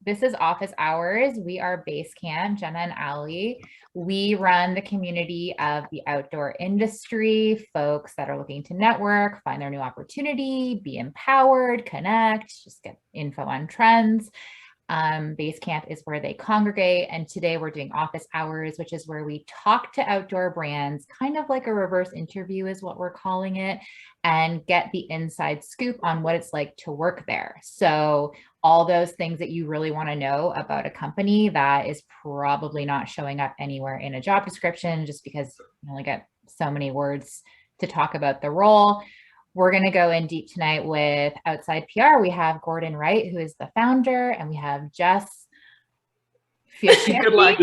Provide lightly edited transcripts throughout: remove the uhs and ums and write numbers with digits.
This is Office Hours. We are Basecamp, Jenna and Ali. We run the community of the outdoor industry, folks that are looking to network, find their new opportunity, be empowered, connect, just get info on trends. Basecamp is where they congregate. And today we're doing Office Hours, which is where we talk to outdoor brands, kind of like a reverse interview is what we're calling it, and get the inside scoop on what it's like to work there. So all those things that you really want to know about a company that is probably not showing up anywhere in a job description, just because you only get so many words to talk about the role. We're going to go in deep tonight with OutsidePR. We have Gordon Wright, who is the founder, and we have Jess. Fiaschetti. Good luck.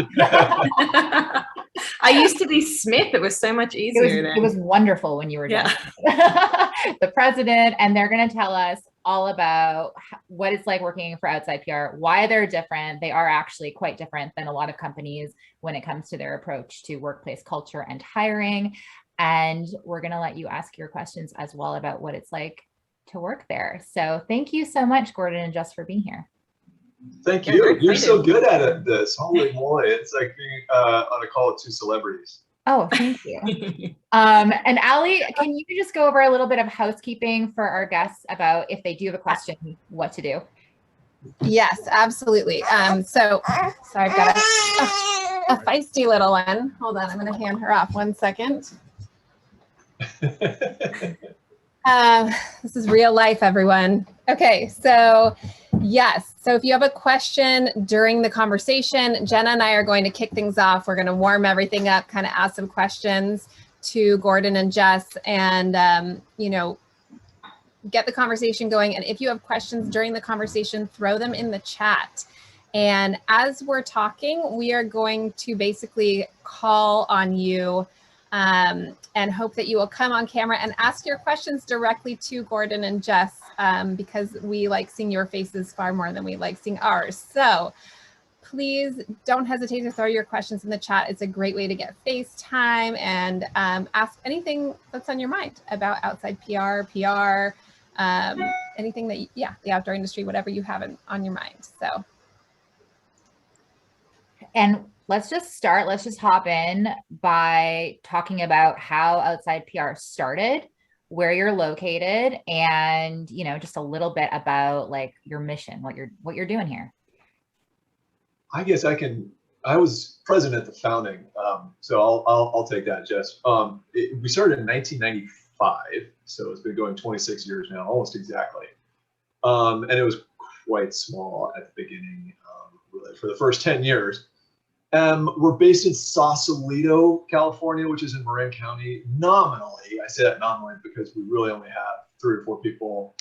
I used to be Smith. It was so much easier. It was wonderful when you were Jess. The president, and they're going to tell us all about what it's like working for OutsidePR, why they're different. They are actually quite different than a lot of companies when it comes to their approach to workplace culture and hiring. And we're going to let you ask your questions as well about what it's like to work there. So thank you so much, Gordon and Jess, for being here. Thank you. You're so good at this. Holy moly. It's like being on a call with two celebrities. Oh, thank you. And Ali, can you just go over a little bit of housekeeping for our guests about if they do have a question, what to do? Yes, absolutely. So sorry, I've got a feisty little one. Hold on, I'm going to hand her off 1 second. This is real life, everyone. Okay, so yes. So if you have a question during the conversation, Jenna and I are going to kick things off. We're going to warm everything up, kind of ask some questions to Gordon and Jess, and get the conversation going. And if you have questions during the conversation, throw them in the chat. And as we're talking, we are going to basically call on you and hope that you will come on camera and ask your questions directly to Gordon and Jess, because we like seeing your faces far more than we like seeing ours. So please don't hesitate to throw your questions in the chat. It's a great way to get face time and ask anything that's on your mind about OutsidePR, PR, anything that, the outdoor industry, whatever you have on your mind. So. And let's just hop in by talking about how OutsidePR started, where you're located, and just a little bit about like your mission, what you're doing here. I guess I was present at the founding, so I'll take that, Jess. We started in 1995, so it's been going 26 years now, almost exactly. And it was quite small at the beginning, really, for the first 10 years. We're based in Sausalito, California, which is in Marin County. Nominally, I say that nominally because we really only have 3 or 4 people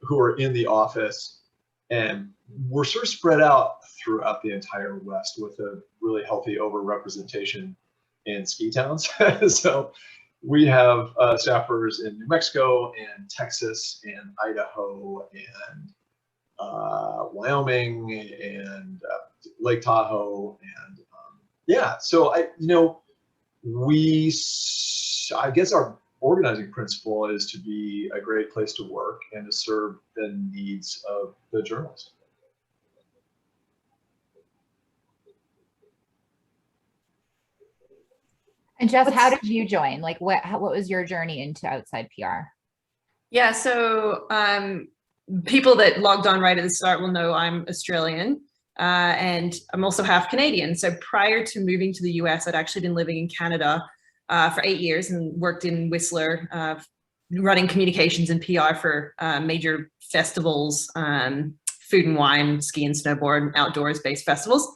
who are in the office, and we're sort of spread out throughout the entire West with a really healthy overrepresentation in ski towns. So we have staffers in New Mexico and Texas and Idaho and Wyoming and Lake Tahoe, and so I guess our organizing principle is to be a great place to work and to serve the needs of the journalist. And Jess, how did you join? Like, what was your journey into OutsidePR? Yeah, so people that logged on right at the start will know I'm Australian, and I'm also half Canadian. So prior to moving to the US, I'd actually been living in Canada for 8 years and worked in Whistler, running communications and PR for major festivals, food and wine, ski and snowboard, outdoors-based festivals.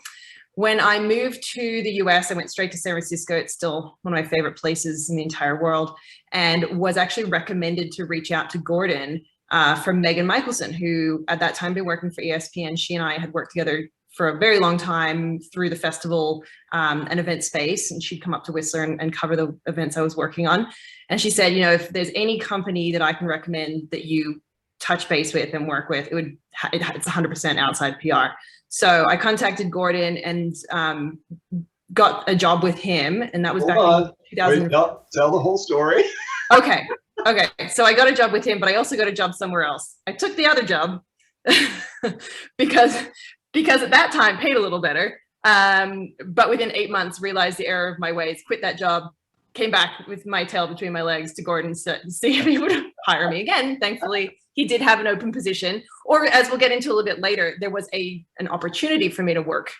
When I moved to the US, I went straight to San Francisco. It's still one of my favorite places in the entire world, and was actually recommended to reach out to Gordon from Megan Michelson, who at that time been working for ESPN. She and I had worked together for a very long time through the festival and event space, and she'd come up to Whistler and cover the events I was working on. And she said, if there's any company that I can recommend that you touch base with and work with, it's 100% OutsidePR. So I contacted Gordon and got a job with him, and that was back in 2000. Tell the whole story. Okay. So I got a job with him, but I also got a job somewhere else. I took the other job because at that time paid a little better. But within 8 months, realized the error of my ways, quit that job, came back with my tail between my legs to Gordon to see if he would hire me again. Thankfully, he did have an open position, or as we'll get into a little bit later, there was an opportunity for me to work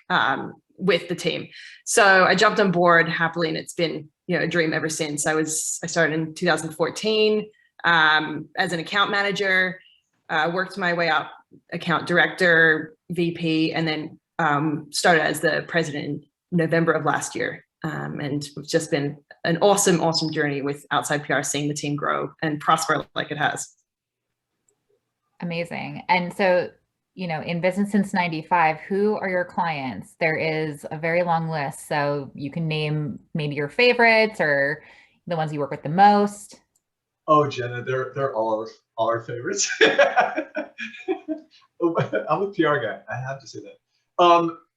with the team. So I jumped on board happily, and it's been, you know, a dream ever since. I started in 2014 as an account manager, worked my way up, account director, VP, and then started as the president in November of last year. And it's just been an awesome, awesome journey with OutsidePR, seeing the team grow and prosper like it has. Amazing. And so, you know, in business since 95, who are your clients? There is a very long list. So you can name maybe your favorites or the ones you work with the most. Oh, Jenna, they're all our favorites. I'm a PR guy. I have to say that.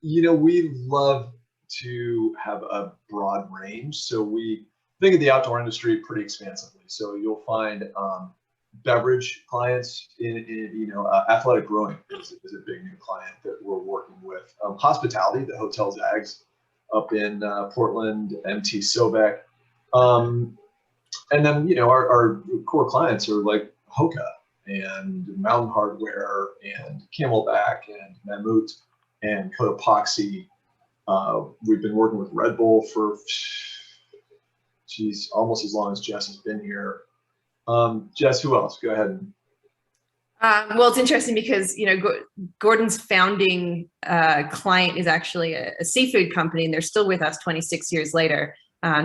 You know, we love to have a broad range. So we think of the outdoor industry pretty expansively. So you'll find beverage clients in you know, athletic growing is a big new client that we're working with. Hospitality, the Hotel Zags up in Portland, MT Sobek. And then, you know, our core clients are like Hoka and Mountain Hardwear and Camelback and Mammut and Cotopaxi. We've been working with Red Bull for, geez, almost as long as Jess has been here. Jess, who else? Go ahead. Well, it's interesting because, you know, Gordon's founding client is actually a seafood company, and they're still with us 26 years later.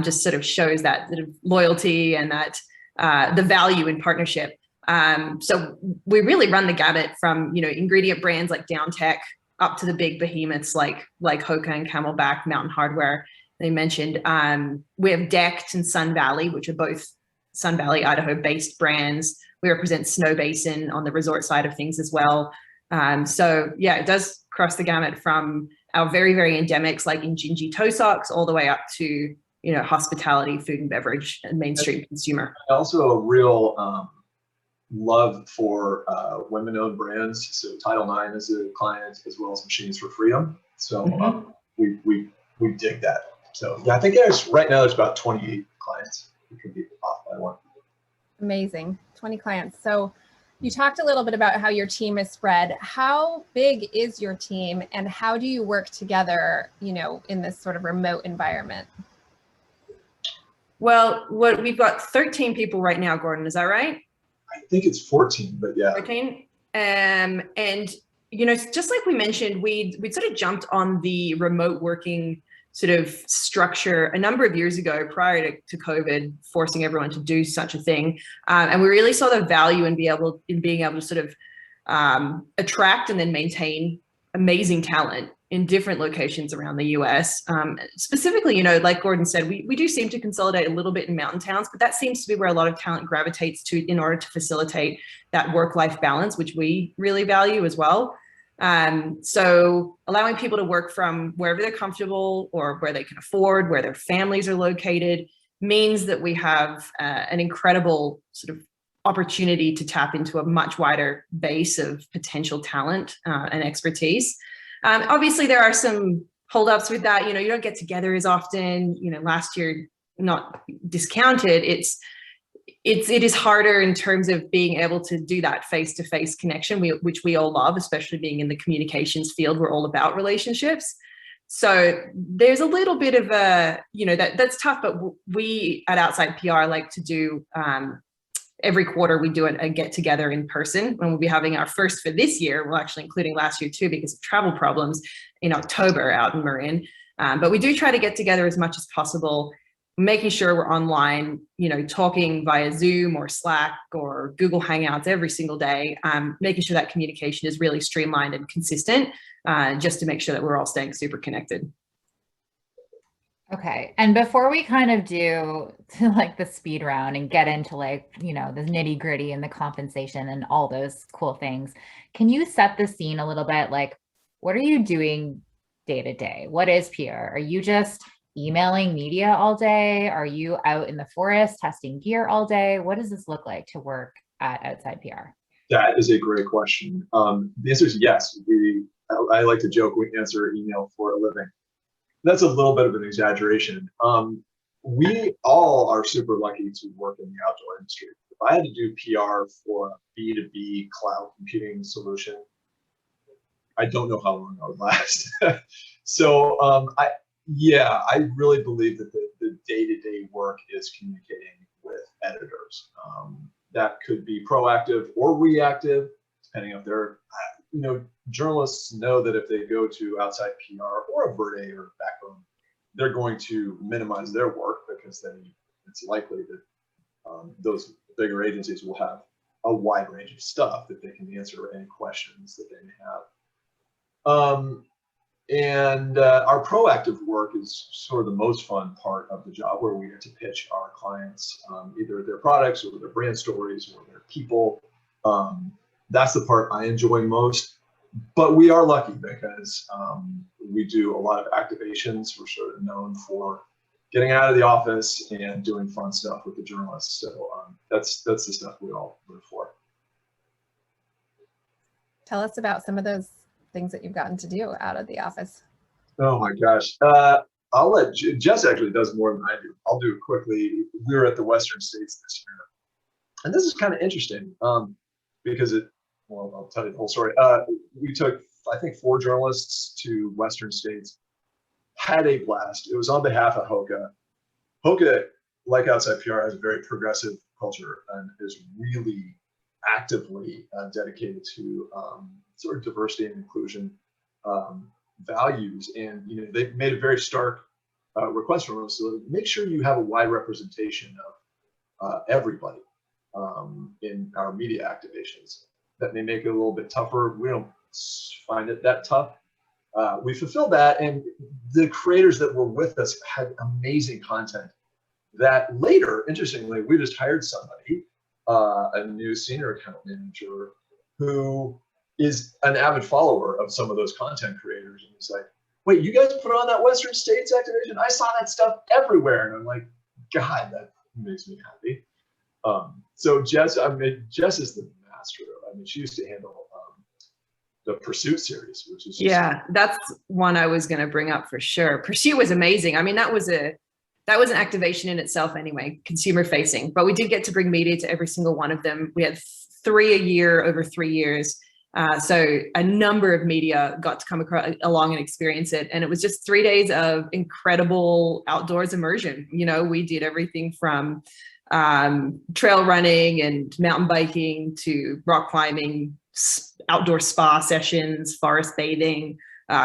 Just sort of shows that sort of loyalty and that the value in partnership. So we really run the gamut from, you know, ingredient brands like Downtech up to the big behemoths like Hoka and Camelback, Mountain Hardwear they mentioned. We have Decked and Sun Valley, which are both Sun Valley, Idaho based brands. We represent Snow Basin on the resort side of things as well. So yeah, it does cross the gamut from our very, very endemics like Injinji toe socks all the way up to, you know, hospitality, food and beverage, and mainstream consumer. Also a real love for women-owned brands. So Title IX is a client, as well as Machines for Freedom. So we dig that. So yeah, I think right now there's about 28 clients. We could be off by one. Amazing, 20 clients. So you talked a little bit about how your team is spread. How big is your team, and how do you work together, you know, in this sort of remote environment? Well, we've got 13 people right now, Gordon, is that right? I think it's 14, but yeah. 14. And, you know, just like we mentioned, we sort of jumped on the remote working sort of structure a number of years ago prior to COVID, forcing everyone to do such a thing. And we really saw the value in being able to sort of attract and then maintain amazing talent in different locations around the US. Specifically, you know, like Gordon said, we do seem to consolidate a little bit in mountain towns, but that seems to be where a lot of talent gravitates to in order to facilitate that work-life balance, which we really value as well. So allowing people to work from wherever they're comfortable or where they can afford, where their families are located, means that we have an incredible sort of opportunity to tap into a much wider base of potential talent and expertise. Obviously, there are some holdups with that. You know, you don't get together as often. You know, last year, not discounted, it is harder in terms of being able to do that face-to-face connection, which we all love, especially being in the communications field. We're all about relationships. So there's a little bit of a, you know, that's tough, but we at OutsidePR like to do, every quarter we do a get together in person, when we'll be having our first for this year. We're actually including last year too, because of travel problems, in October out in Marin. But we do try to get together as much as possible, making sure we're online, you know, talking via Zoom or Slack or Google Hangouts every single day, making sure that communication is really streamlined and consistent, just to make sure that we're all staying super connected. Okay. And before we kind of do like the speed round and get into like, you know, the nitty gritty and the compensation and all those cool things, can you set the scene a little bit? Like, what are you doing day to day? What is PR? Are you just emailing media all day? Are you out in the forest testing gear all day? What does this look like to work at OutsidePR? That is a great question. The answer is yes. I like to joke we answer email for a living. That's a little bit of an exaggeration. We all are super lucky to work in the outdoor industry. If I had to do PR for a B2B cloud computing solution, I don't know how long I would last. So I really believe that the day-to-day work is communicating with editors. That could be proactive or reactive, depending if they're, journalists know that if they go to OutsidePR or a Verde or Backbone, they're going to minimize their work because it's likely that those bigger agencies will have a wide range of stuff that they can answer any questions that they may have. And our proactive work is sort of the most fun part of the job, where we get to pitch our clients either their products or their brand stories or their people. That's the part I enjoy most. But we are lucky because we do a lot of activations. We're sort of known for getting out of the office and doing fun stuff with the journalists. So that's the stuff we all live for. Tell us about some of those things that you've gotten to do out of the office. Oh my gosh. I'll let Jess actually does more than I do. I'll do it quickly. We were at the Western States this year. And this is kind of interesting because I'll tell you the whole story. We took, I think, 4 journalists to Western States, had a blast. It was on behalf of Hoka. Hoka, like OutsidePR, has a very progressive culture and is really actively dedicated to sort of diversity and inclusion values. And they've made a very stark request from us to make sure you have a wide representation of everybody in our media activations. That may make it a little bit tougher. We don't find it that tough. We fulfilled that, and the creators that were with us had amazing content that later, interestingly, we just hired somebody, a new senior account manager who is an avid follower of some of those content creators. And he's like, wait, you guys put on that Western States activation? I saw that stuff everywhere. And I'm like, God, that makes me happy. So Jess is the master. She used to handle the Pursuit series, which is that's one I was going to bring up for sure. Pursuit was amazing. I mean, that was an activation in itself anyway, consumer facing, but we did get to bring media to every single one of them. We had 3 a year over 3 years. So a number of media got to come along and experience it. And it was just 3 days of incredible outdoors immersion. We did everything from trail running and mountain biking to rock climbing, outdoor spa sessions, forest bathing,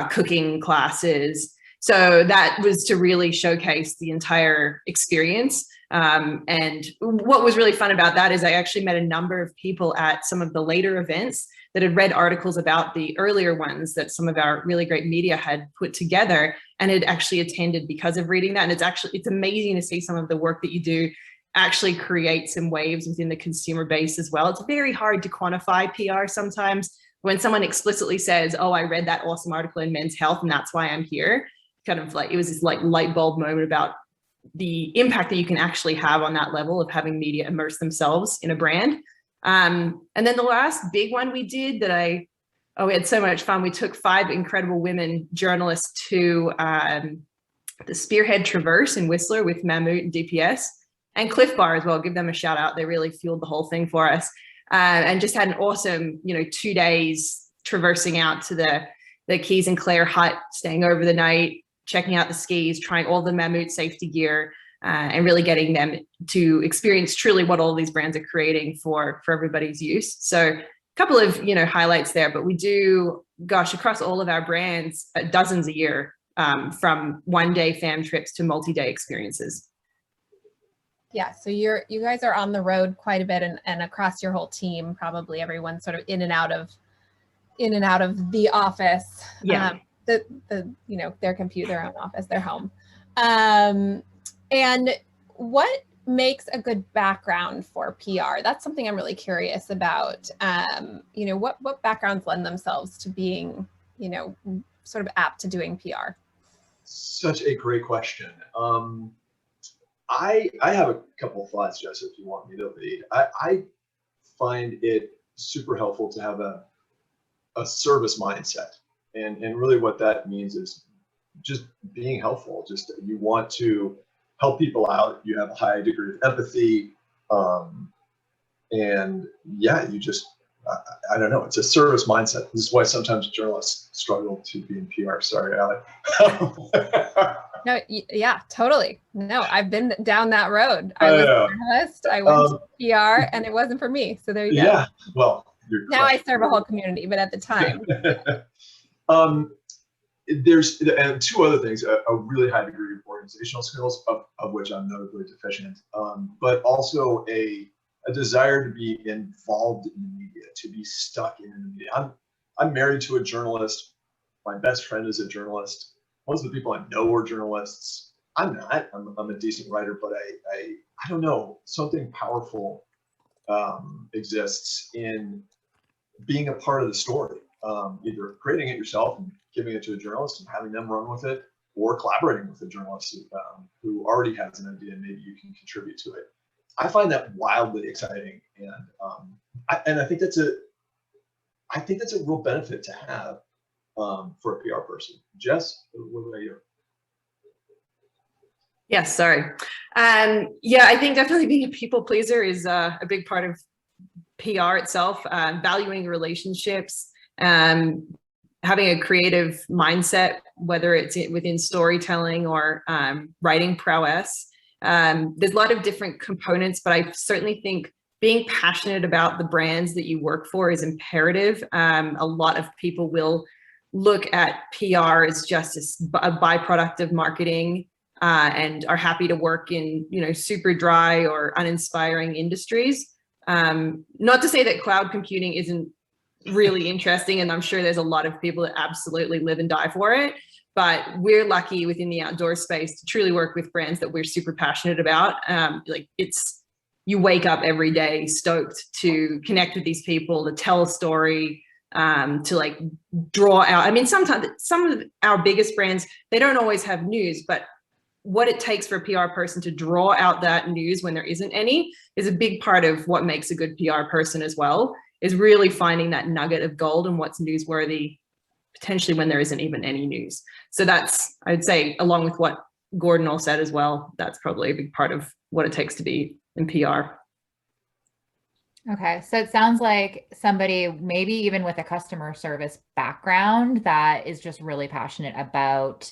cooking classes. So that was to really showcase the entire experience. And what was really fun about that is I actually met a number of people at some of the later events that had read articles about the earlier ones that some of our really great media had put together and had actually attended because of reading that. And it's amazing to see some of the work that you do actually create some waves within the consumer base as well. It's very hard to quantify PR sometimes when someone explicitly says, oh, I read that awesome article in Men's Health and that's why I'm here. Kind of like, it was this like light bulb moment about the impact that you can actually have on that level of having media immerse themselves in a brand. And then the last big one we did that we had so much fun. We took 5 incredible women journalists to the Spearhead Traverse in Whistler with Mammut and DPS. And Cliff Bar as well, give them a shout out. They really fueled the whole thing for us and just had an awesome, 2 days traversing out to the Keys and Clare hut, staying over the night, checking out the skis, trying all the Mammut safety gear and really getting them to experience truly what all these brands are creating for everybody's use. So a couple of, highlights there, but we do, across all of our brands, dozens a year from 1-day fam trips to multi-day experiences. Yeah, so you guys are on the road quite a bit and across your whole team, probably everyone's sort of in and out of the office. Yeah. Their computer, their own office, their home. And what makes a good background for PR? That's something I'm really curious about. What backgrounds lend themselves to being, sort of apt to doing PR? Such a great question. I have a couple of thoughts, Jess, if you want me to lead. I find it super helpful to have a service mindset. And really what that means is just being helpful. Just you want to help people out. You have a high degree of empathy. And yeah, you just, I don't know, it's a service mindset. This is why sometimes journalists struggle to be in PR. Sorry, Ali. No, yeah, totally. No, I've been down that road. I was a journalist, I went to PR, and it wasn't for me. So there you go. Yeah, well, now I serve a whole community, but at the time. There's two other things, a really high degree of organizational skills, of which I'm notably deficient, but also a desire to be involved in the media, to be stuck in the media. I'm married to a journalist. My best friend is a journalist. Most of the people I know are journalists. I'm not. I'm a decent writer, but I don't know. Something powerful exists in being a part of the story, either creating it yourself and giving it to a journalist and having them run with it, or collaborating with a journalist who already has an idea and maybe you can contribute to it. I find that wildly exciting, and I think that's a real benefit to have for a PR person. Jess, what about you? Yes, sorry. Yeah, I think definitely being a people pleaser is a big part of PR itself. Valuing relationships, having a creative mindset, whether it's within storytelling or writing prowess. There's a lot of different components, but I certainly think being passionate about the brands that you work for is imperative. A lot of people will look at PR as just a byproduct of marketing and are happy to work in, super dry or uninspiring industries. Not to say that cloud computing isn't really interesting, and I'm sure there's a lot of people that absolutely live and die for it. But we're lucky within the outdoor space to truly work with brands that we're super passionate about. You wake up every day stoked to connect with these people, to tell a story, to draw out. I mean, sometimes some of our biggest brands, they don't always have news, but what it takes for a PR person to draw out that news when there isn't any is a big part of what makes a good PR person as well, is really finding that nugget of gold and what's newsworthy potentially when there isn't even any news. So that's, I would say, along with what Gordon all said as well, that's probably a big part of what it takes to be in PR. Okay, so it sounds like somebody maybe even with a customer service background that is just really passionate about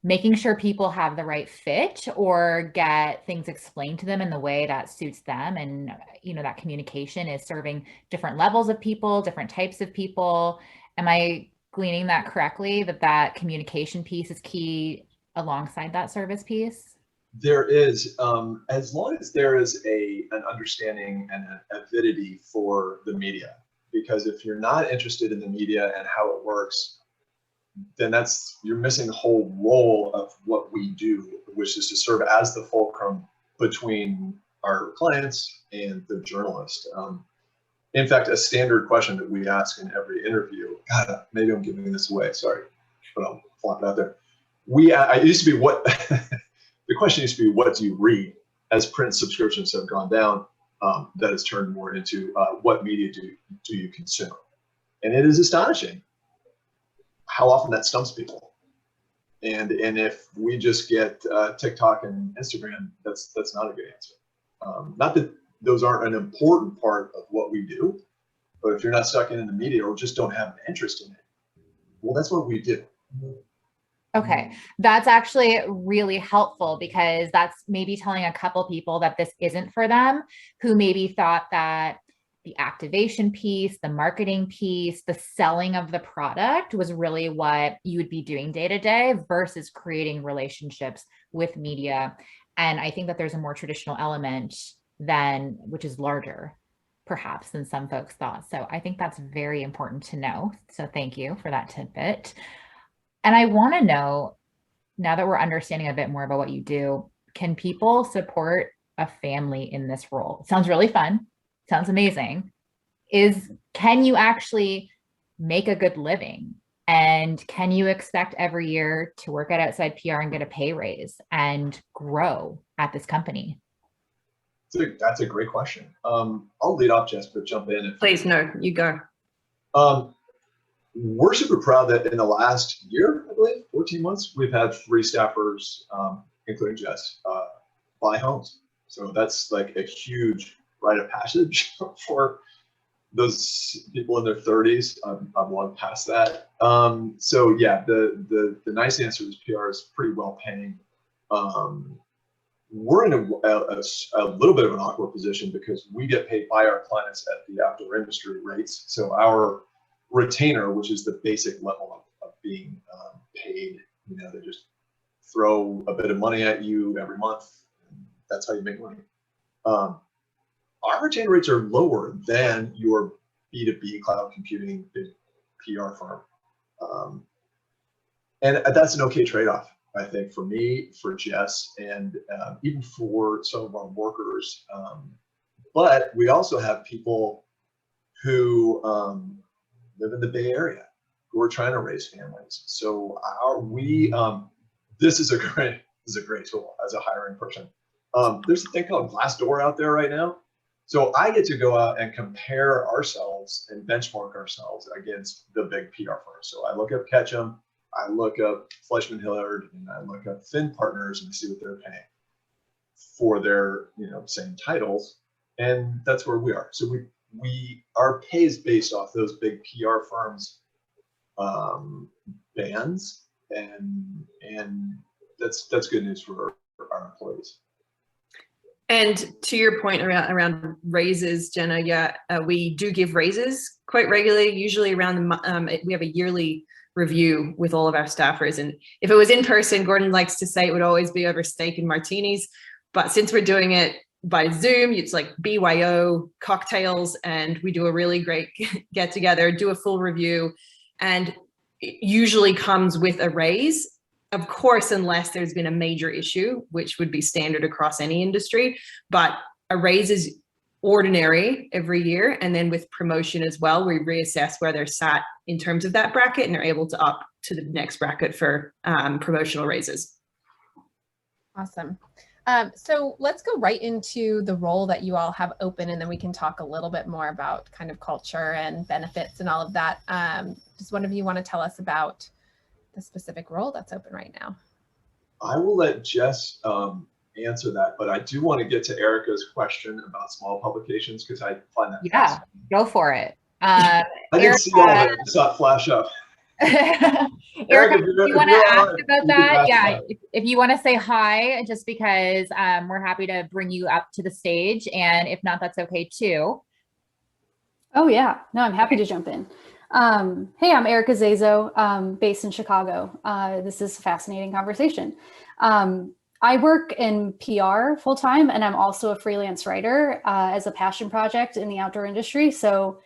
making sure people have the right fit or get things explained to them in the way that suits them. And, that communication is serving different levels of people, different types of people. Am I gleaning that correctly, that communication piece is key alongside that service piece? There is, as long as there is an understanding and an avidity for the media, because if you're not interested in the media and how it works, then you're missing the whole role of what we do, which is to serve as the fulcrum between our clients and the journalist. In fact, a standard question that we ask in every interview, God, maybe I'm giving this away, sorry, but I'll flop it out there. It used to be what, the question used to be, what do you read? As print subscriptions have gone down, that has turned more into what media do you consume? And it is astonishing how often that stumps people. And if we just get TikTok and Instagram, that's not a good answer. Not that those aren't an important part of what we do, but if you're not stuck in the media or just don't have an interest in it, well, that's what we do. Okay, that's actually really helpful because that's maybe telling a couple people that this isn't for them, who maybe thought that the activation piece, the marketing piece, the selling of the product was really what you would be doing day to day versus creating relationships with media. And I think that there's a more traditional element which is larger perhaps than some folks thought. So I think that's very important to know. So thank you for that tidbit. And I want to know, now that we're understanding a bit more about what you do, can people support a family in this role? It sounds really fun. Sounds amazing. Can you actually make a good living? And can you expect every year to work at OutsidePR and get a pay raise and grow at this company? That's a great question. I'll lead off, Jess, but jump in. Please, no, you go. We're super proud that in the last year, I believe, 14 months, we've had 3 staffers, including Jess, buy homes. So that's like a huge rite of passage for those people in their 30s. I'm long past that. So yeah, the nice answer is PR is pretty well paying. We're in a little bit of an awkward position because we get paid by our clients at the outdoor industry rates. So our retainer, which is the basic level of being paid, you know, they just throw a bit of money at you every month. And that's how you make money. Our retainer rates are lower than your B2B cloud computing big PR firm. And that's an okay trade-off, I think, for me, for Jess, and even for some of our workers. But we also have people who live in the Bay Area who are trying to raise families. So this is a great tool as a hiring person. There's a thing called Glassdoor out there right now. So I get to go out and compare ourselves and benchmark ourselves against the big PR firms. So I look up Ketchum, I look up Fleischman Hillard, and I look up Finn Partners and see what they're paying for their, you know, same titles, and that's where we are. So our pay is based off those big PR firms bands, and that's good news for our employees. And to your point around raises, Jenna, yeah, we do give raises quite regularly. Usually around we have a yearly review with all of our staffers. And if it was in person, Gordon likes to say it would always be over steak and martinis. But since we're doing it by Zoom, it's like BYO cocktails, and we do a really great get together, do a full review, and it usually comes with a raise. Of course, unless there's been a major issue, which would be standard across any industry, but a raise is ordinary every year. And then with promotion as well, we reassess where they're sat in terms of that bracket, and they're able to up to the next bracket for promotional raises. Awesome. So let's go right into the role that you all have open, and then we can talk a little bit more about kind of culture and benefits and all of that. Does one of you want to tell us about the specific role that's open right now? I will let Jess answer that, but I do want to get to Erica's question about small publications because I find that fascinating. Go for it. I didn't see all of it. I saw it flash up. Erica, do you want to ask about that? Yeah, if you want to say hi, just because we're happy to bring you up to the stage, and if not, that's okay too. Oh yeah, no, I'm happy to jump in. Hey, I'm Erica Zazo, based in Chicago. This is a fascinating conversation. I work in PR full time, and I'm also a freelance writer as a passion project in the outdoor industry. So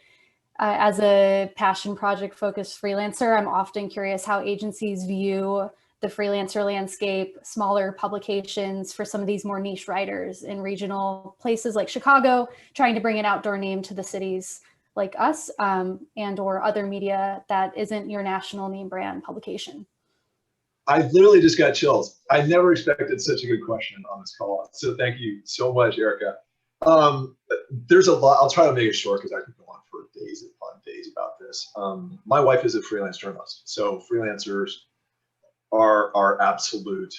as a passion project focused freelancer, I'm often curious how agencies view the freelancer landscape, smaller publications for some of these more niche writers in regional places like Chicago, trying to bring an outdoor name to the cities like us, and or other media that isn't your national name brand publication. I literally just got chills. I never expected such a good question on this call. So thank you so much, Erica. There's a lot. I'll try to make it short because I could go on for days upon days about this. My wife is a freelance journalist, so freelancers are our absolute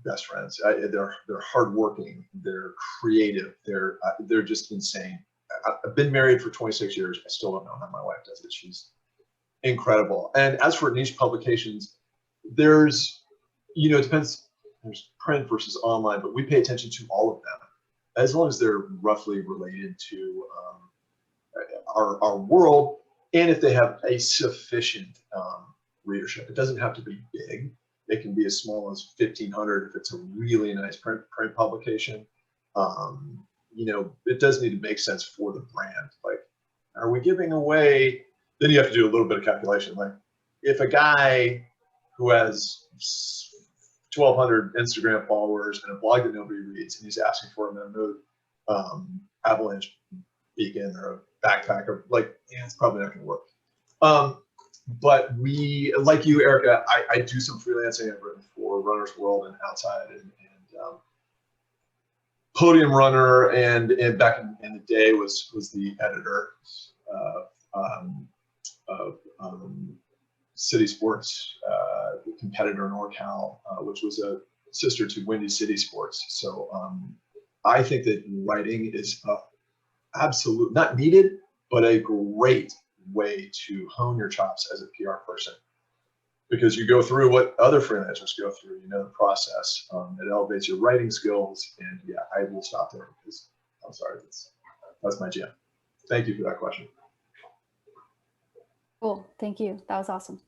best friends. They're hardworking. They're creative. They're just insane. I've been married for 26 years. I still don't know how my wife does it. She's incredible. And as for niche publications, there's, it depends. There's print versus online, but we pay attention to all of them as long as they're roughly related to our world, and if they have a sufficient readership. It doesn't have to be big. It can be as small as 1,500 if it's a really nice print publication. It does need to make sense for the brand. Like, are we giving away? Then you have to do a little bit of calculation. Like, if a guy who has 1,200 Instagram followers and a blog that nobody reads, and he's asking for a Mammoth avalanche beacon or a backpack, or it's probably not going to work. But we, like you, Erica, I do some freelancing. I've written for Runner's World and Outside, and podium runner, and back in the day was the editor of City Sports, the competitor in NorCal, which was a sister to Windy City Sports. So I think that writing is absolute, not needed, but a great way to hone your chops as a PR person, because you go through what other freelancers go through. You know the process. It elevates your writing skills. And yeah, I will stop there because I'm sorry, that's my jam. Thank you for that question. Cool. Thank you. That was awesome.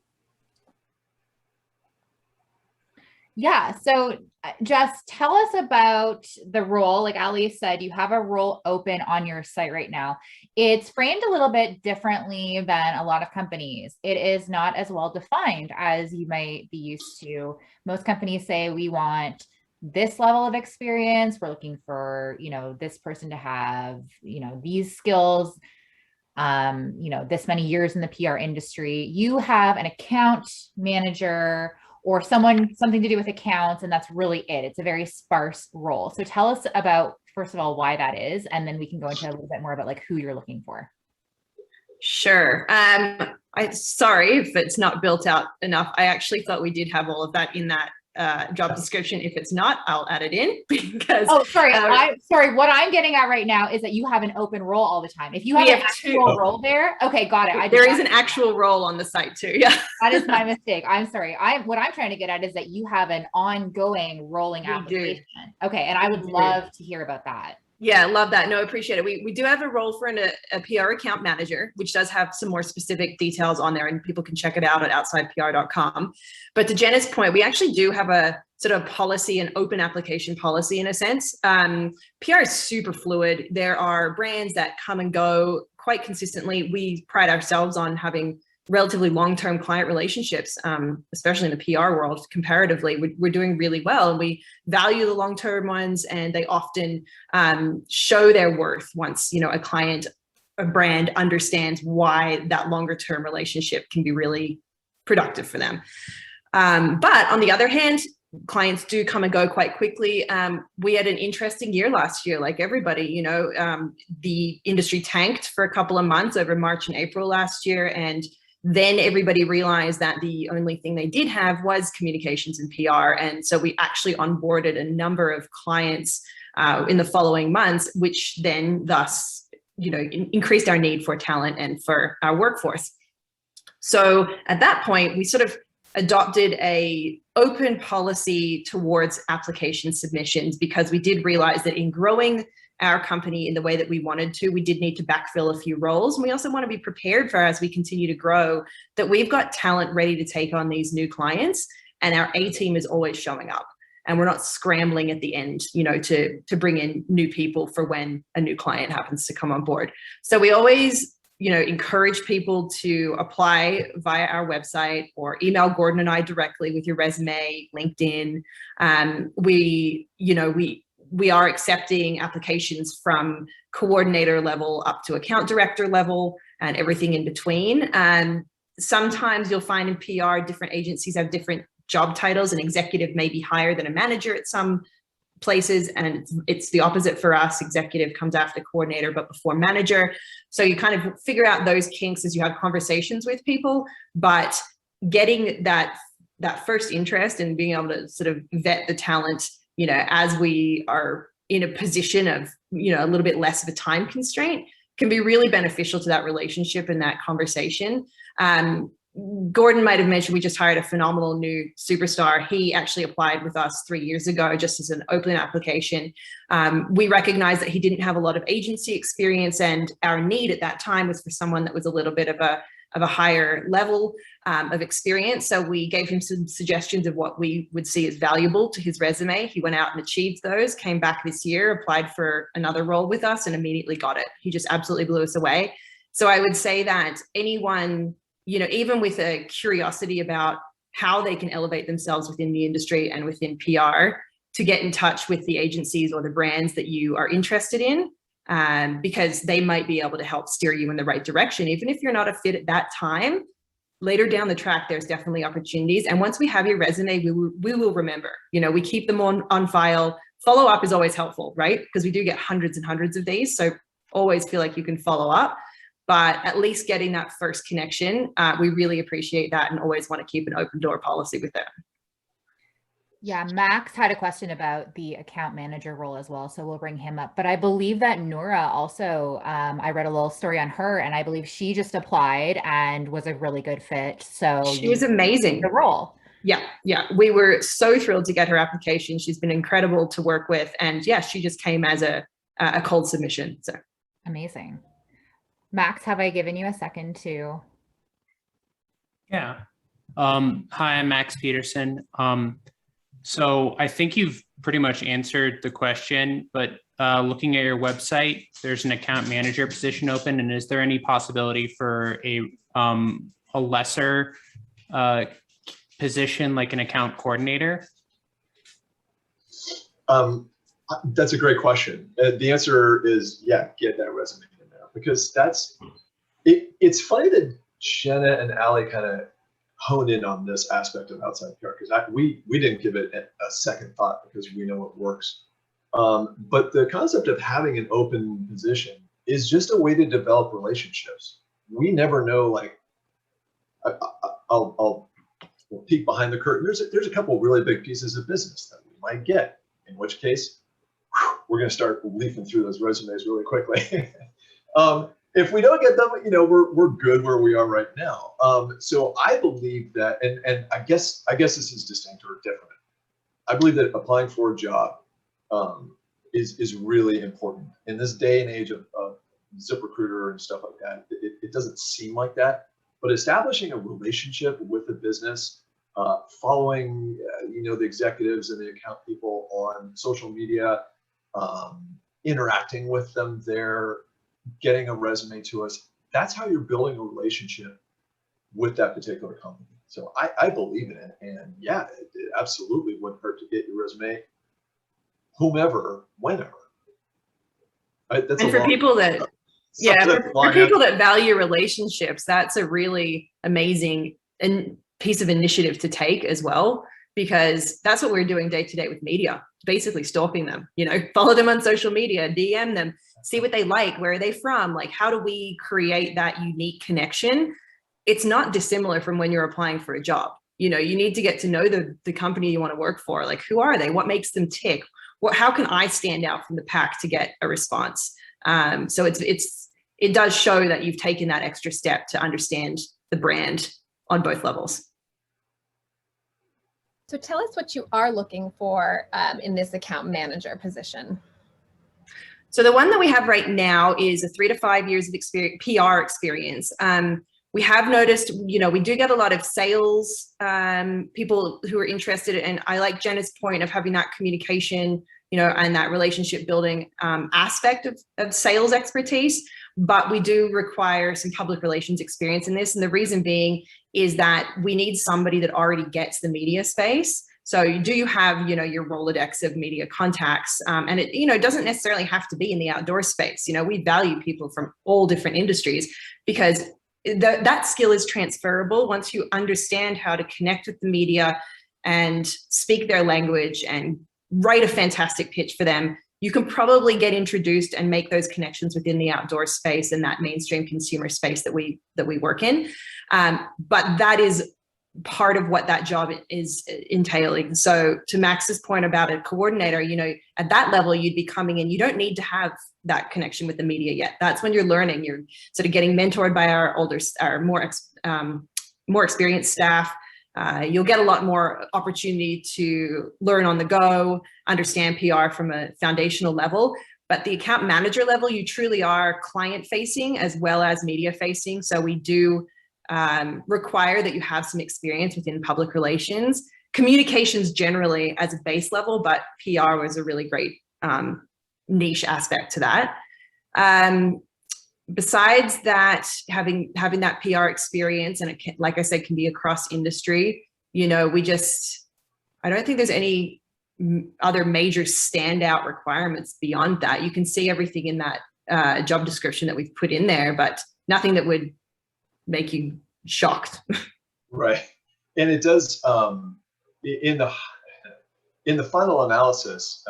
Yeah. So Jess, tell us about the role. Like Ali said, you have a role open on your site right now. It's framed a little bit differently than a lot of companies. It is not as well defined as you might be used to. Most companies say we want this level of experience. We're looking for, you know, this person to have, you know, these skills, you know, this many years in the PR industry. You have an account manager or something to do with accounts, and that's really it. It's a very sparse role. So tell us about, first of all, why that is, and then we can go into a little bit more about like who you're looking for. Sure. Sorry if it's not built out enough. I actually thought we did have all of that in that job description. If it's not, I'll add it in because. Oh, sorry. I'm sorry. What I'm getting at right now is that you have an open role all the time. If you have an actual role there, okay, got it. There is an actual role on the site too. Yeah, that is my mistake. I'm sorry. What I'm trying to get at is that you have an ongoing rolling application. Okay, and I would love to hear about that. Yeah, love that. No, appreciate it. We do have a role for a PR account manager, which does have some more specific details on there, and people can check it out at OutsidePR.com. But to Jenna's point, we actually do have a sort of policy, an open application policy in a sense. PR is super fluid. There are brands that come and go quite consistently. We pride ourselves on having relatively long-term client relationships, especially in the PR world. Comparatively, we're doing really well, and we value the long-term ones, and they often show their worth once, you know, a brand understands why that longer-term relationship can be really productive for them. But on the other hand, clients do come and go quite quickly. We had an interesting year last year, like everybody, you know, the industry tanked for a couple of months over March and April last year, and then everybody realized that the only thing they did have was communications and PR. And so we actually onboarded a number of clients in the following months, which then thus, you know, increased our need for talent and for our workforce. So at that point, we sort of adopted a open policy towards application submissions, because we did realize that in growing our company in the way that we wanted to, we did need to backfill a few roles. And we also want to be prepared for, as we continue to grow, that we've got talent ready to take on these new clients, and our A team is always showing up, and we're not scrambling at the end, you know, to bring in new people for when a new client happens to come on board. So we always, you know, encourage people to apply via our website or email Gordon and I directly with your resume, LinkedIn. We are accepting applications from coordinator level up to account director level and everything in between. Sometimes you'll find in PR, different agencies have different job titles. An executive may be higher than a manager at some places, and it's the opposite for us. Executive comes after coordinator, but before manager. So you kind of figure out those kinks as you have conversations with people, but getting that first interest and being able to sort of vet the talent, you know, as we are in a position of, you know, a little bit less of a time constraint, can be really beneficial to that relationship and that conversation. Gordon might have mentioned we just hired a phenomenal new superstar. He actually applied with us 3 years ago, just as an open application. We recognized that he didn't have a lot of agency experience, and our need at that time was for someone that was a little bit of a higher level of experience. So we gave him some suggestions of what we would see as valuable to his resume. He went out and achieved those, came back this year, applied for another role with us, and immediately got it. He just absolutely blew us away. So I would say that anyone, you know, even with a curiosity about how they can elevate themselves within the industry and within PR, to get in touch with the agencies or the brands that you are interested in, because they might be able to help steer you in the right direction. Even if you're not a fit at that time, later down the track, there's definitely opportunities. And once we have your resume, we will remember. You know, we keep them on file follow-up is always helpful, right? Because we do get hundreds and hundreds of these. So always feel like you can follow up, but at least getting that first connection, we really appreciate that and always want to keep an open door policy with them. Yeah, Max had a question about the account manager role as well, so we'll bring him up. But I believe that Nora also, I read a little story on her, and I believe she just applied and was a really good fit. So she was amazing. The role. Yeah, we were so thrilled to get her application. She's been incredible to work with, and yeah, she just came as a cold submission. So amazing. Max, have I given you a second to? Yeah. Hi, I'm Max Peterson. So I think you've pretty much answered the question, but looking at your website, there's an account manager position open, and is there any possibility for a lesser position like an account coordinator? That's a great question. The answer is yeah, get that resume in there, because that's it. It's funny that Jenna and Ali kind of honed in on this aspect of outside PR, because we didn't give it a second thought because we know it works. But the concept of having an open position is just a way to develop relationships. We never know, like, I'll peek behind the curtain. There's a couple really big pieces of business that we might get, in which case we're going to start leafing through those resumes really quickly. If we don't get them, we're good where we are right now. So I believe that, and I guess this is distinct or different. I believe that applying for a job is really important in this day and age of ZipRecruiter and stuff like that. It doesn't seem like that, but establishing a relationship with the business, following the executives and the account people on social media, interacting with them there, getting a resume to us, that's how you're building a relationship with that particular company. So I believe in it, and yeah, it absolutely wouldn't hurt to get your resume, whomever, whenever. That's and for people that, for people that value relationships, that's a really amazing piece of initiative to take as well, because that's what we're doing day to day with media, basically stalking them, follow them on social media, DM them, see what they like, where are they from, like how do we create that unique connection? It's not dissimilar from when you're applying for a job. You need to get to know the company you want to work for, like who are they, what makes them tick, how can I stand out from the pack to get a response? So it does show that you've taken that extra step to understand the brand on both levels. So tell us what you are looking for in this account manager position. So the one that we have right now is a 3 to 5 years of PR experience. We have noticed, we do get a lot of sales people who are interested, and I like Jenna's point of having that communication, and that relationship building aspect of sales expertise. But we do require some public relations experience in this. And the reason being is that we need somebody that already gets the media space. So do you have, your Rolodex of media contacts? And it, doesn't necessarily have to be in the outdoor space. We value people from all different industries, because that skill is transferable once you understand how to connect with the media and speak their language and write a fantastic pitch for them. You can probably get introduced and make those connections within the outdoor space and that mainstream consumer space that we work in. But that is part of what that job is entailing. So to Max's point about a coordinator, at that level, you'd be coming in, you don't need to have that connection with the media yet. That's when you're learning, you're sort of getting mentored by our more experienced staff. You'll get a lot more opportunity to learn on the go, understand PR from a foundational level. But the account manager level, you truly are client facing as well as media facing. So we do require that you have some experience within public relations, communications generally as a base level, but PR was a really great niche aspect to that. Besides that, having that PR experience, and it can, like I said, can be across industry, I don't think there's any other major standout requirements beyond that. You can see everything in that job description that we've put in there, but nothing that would make you shocked. Right. And it does, in the final analysis,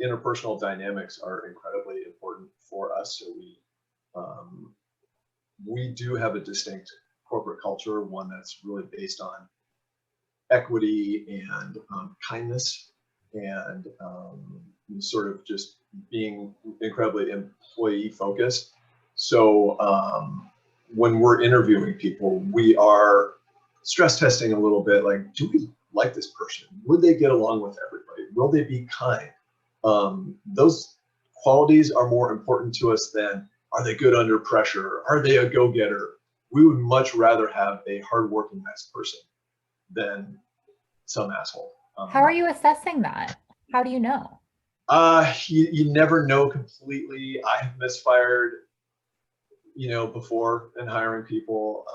interpersonal dynamics are incredibly important for us. So we do have a distinct corporate culture, one that's really based on equity and kindness, and sort of just being incredibly employee focused. So when we're interviewing people, we are stress testing a little bit, like, do we like this person? Would they get along with everybody? Will they be kind? Those qualities are more important to us than, are they good under pressure? Are they a go-getter? We would much rather have a hardworking, nice person than some asshole. How are you assessing that? How do you know? You never know completely. I have misfired, before in hiring people.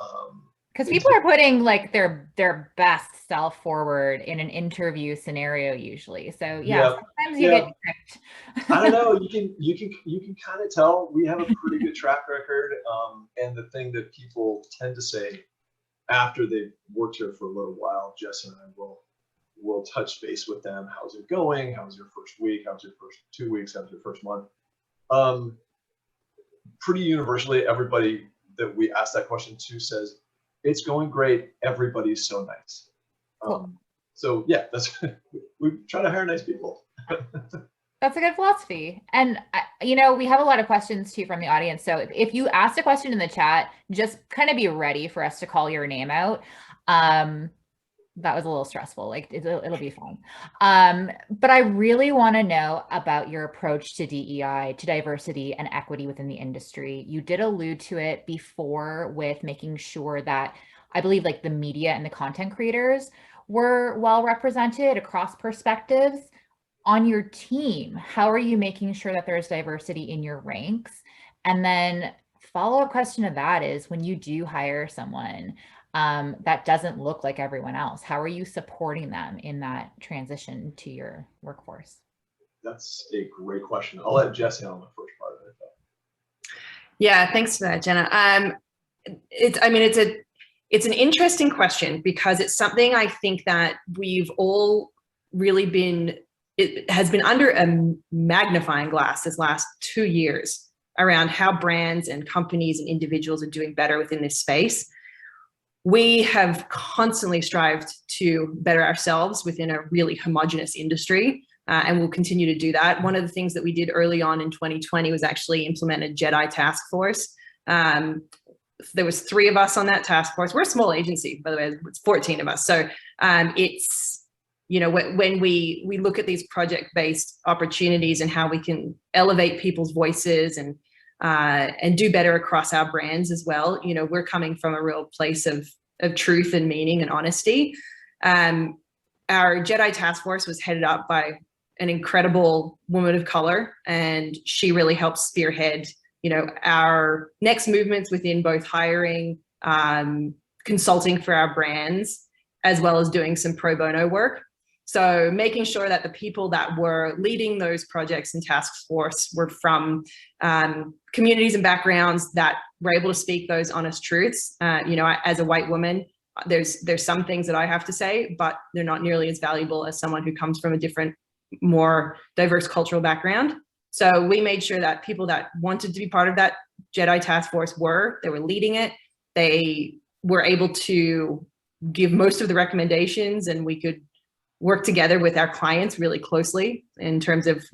Because people are putting like their best self forward in an interview scenario usually. So yeah, sometimes you get tricked. I don't know. You can kind of tell. We have a pretty good track record. And the thing that people tend to say after they've worked here for a little while, Jess and I will touch base with them. How's it going? How's your first week? How's your first 2 weeks? How's your first month? Pretty universally, everybody that we ask that question to says, it's going great. Everybody's so nice. Cool. So yeah, we try to hire nice people. That's a good philosophy. And, we have a lot of questions too from the audience. So if you asked a question in the chat, just kind of be ready for us to call your name out. That was a little stressful. Like it'll be fun. But I really want to know about your approach to DEI, to diversity and equity within the industry. You did allude to it before with making sure that, I believe, like the media and the content creators were well represented across perspectives. On your team, how are you making sure that there's diversity in your ranks? And then follow-up question to that is, when you do hire someone that doesn't look like everyone else, how are you supporting them in that transition to your workforce? That's a great question. I'll let Jess handle the first part of it, though. Yeah, thanks for that, Jenna. It's an interesting question because it's something I think that we've all really it has been under a magnifying glass this last 2 years around how brands and companies and individuals are doing better within this space. We have constantly strived to better ourselves within a really homogenous industry, and we'll continue to do that. One of the things that we did early on in 2020 was actually implement a JEDI task force. There was 3 of us on that task force. We're a small agency, by the way, it's 14 of us. So it's, when we look at these project-based opportunities and how we can elevate people's voices and do better across our brands as well, we're coming from a real place of truth and meaning and honesty. Our JEDI task force was headed up by an incredible woman of color, and she really helped spearhead, our next movements within both hiring, consulting for our brands, as well as doing some pro bono work. So making sure that the people that were leading those projects and task force were from communities and backgrounds that were able to speak those honest truths. As a white woman, there's some things that I have to say, but they're not nearly as valuable as someone who comes from a different, more diverse cultural background. So we made sure that people that wanted to be part of that JEDI task force they were leading it. They were able to give most of the recommendations, and we could work together with our clients really closely in terms of,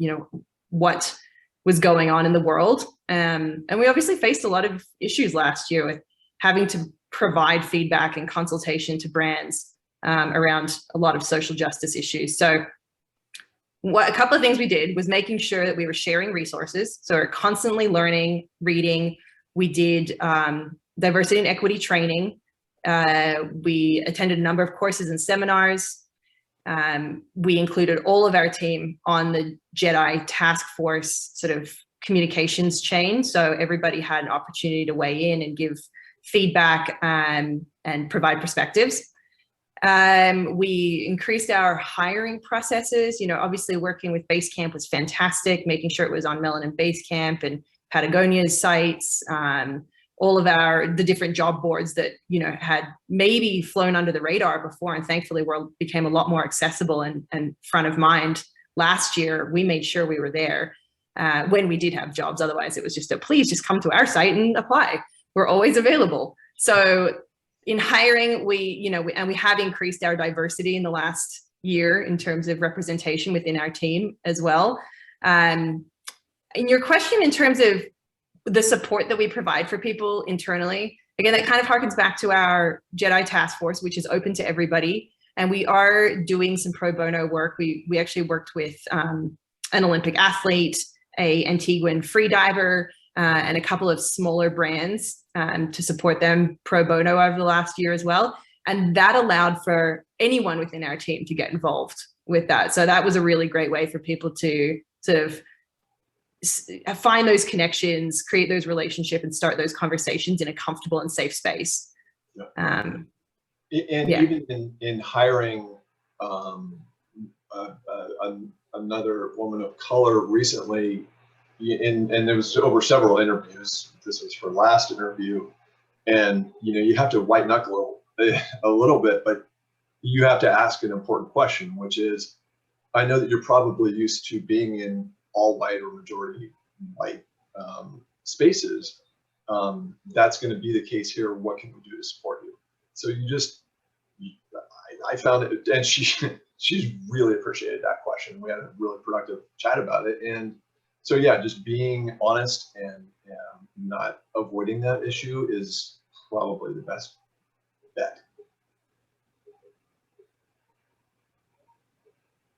what was going on in the world. And we obviously faced a lot of issues last year with having to provide feedback and consultation to brands around a lot of social justice issues. So a couple of things we did was making sure that we were sharing resources. So we're constantly learning, reading. We did diversity and equity training. We attended a number of courses and seminars. We included all of our team on the JEDI task force sort of communications chain. So everybody had an opportunity to weigh in and give feedback and provide perspectives. We increased our hiring processes. Obviously working with Basecamp was fantastic, making sure it was on Mellon and Basecamp and Patagonia's sites. All of the different job boards that, had maybe flown under the radar before, and thankfully became a lot more accessible and front of mind last year, we made sure we were there when we did have jobs. Otherwise, it was just please just come to our site and apply. We're always available. So in hiring, we have increased our diversity in the last year in terms of representation within our team as well. In your question in terms of the support that we provide for people internally, again, that kind of harkens back to our Jedi task force, which is open to everybody. And we are doing some pro bono work. We actually worked with an Olympic athlete, a Antiguan freediver, and a couple of smaller brands to support them pro bono over the last year as well. And that allowed for anyone within our team to get involved with that. So that was a really great way for people to sort of find those connections, create those relationships, and start those conversations in a comfortable and safe space. Yeah. Even in hiring another woman of color recently, and there was over several interviews. This was her last interview, and you have to white knuckle a little bit, but you have to ask an important question, which is, I know that you're probably used to being in all white or majority white spaces. That's going to be the case here. What can we do to support you? So I found it, and she's really appreciated that question. We had a really productive chat about it, and so yeah, just being honest and not avoiding that issue is probably the best bet.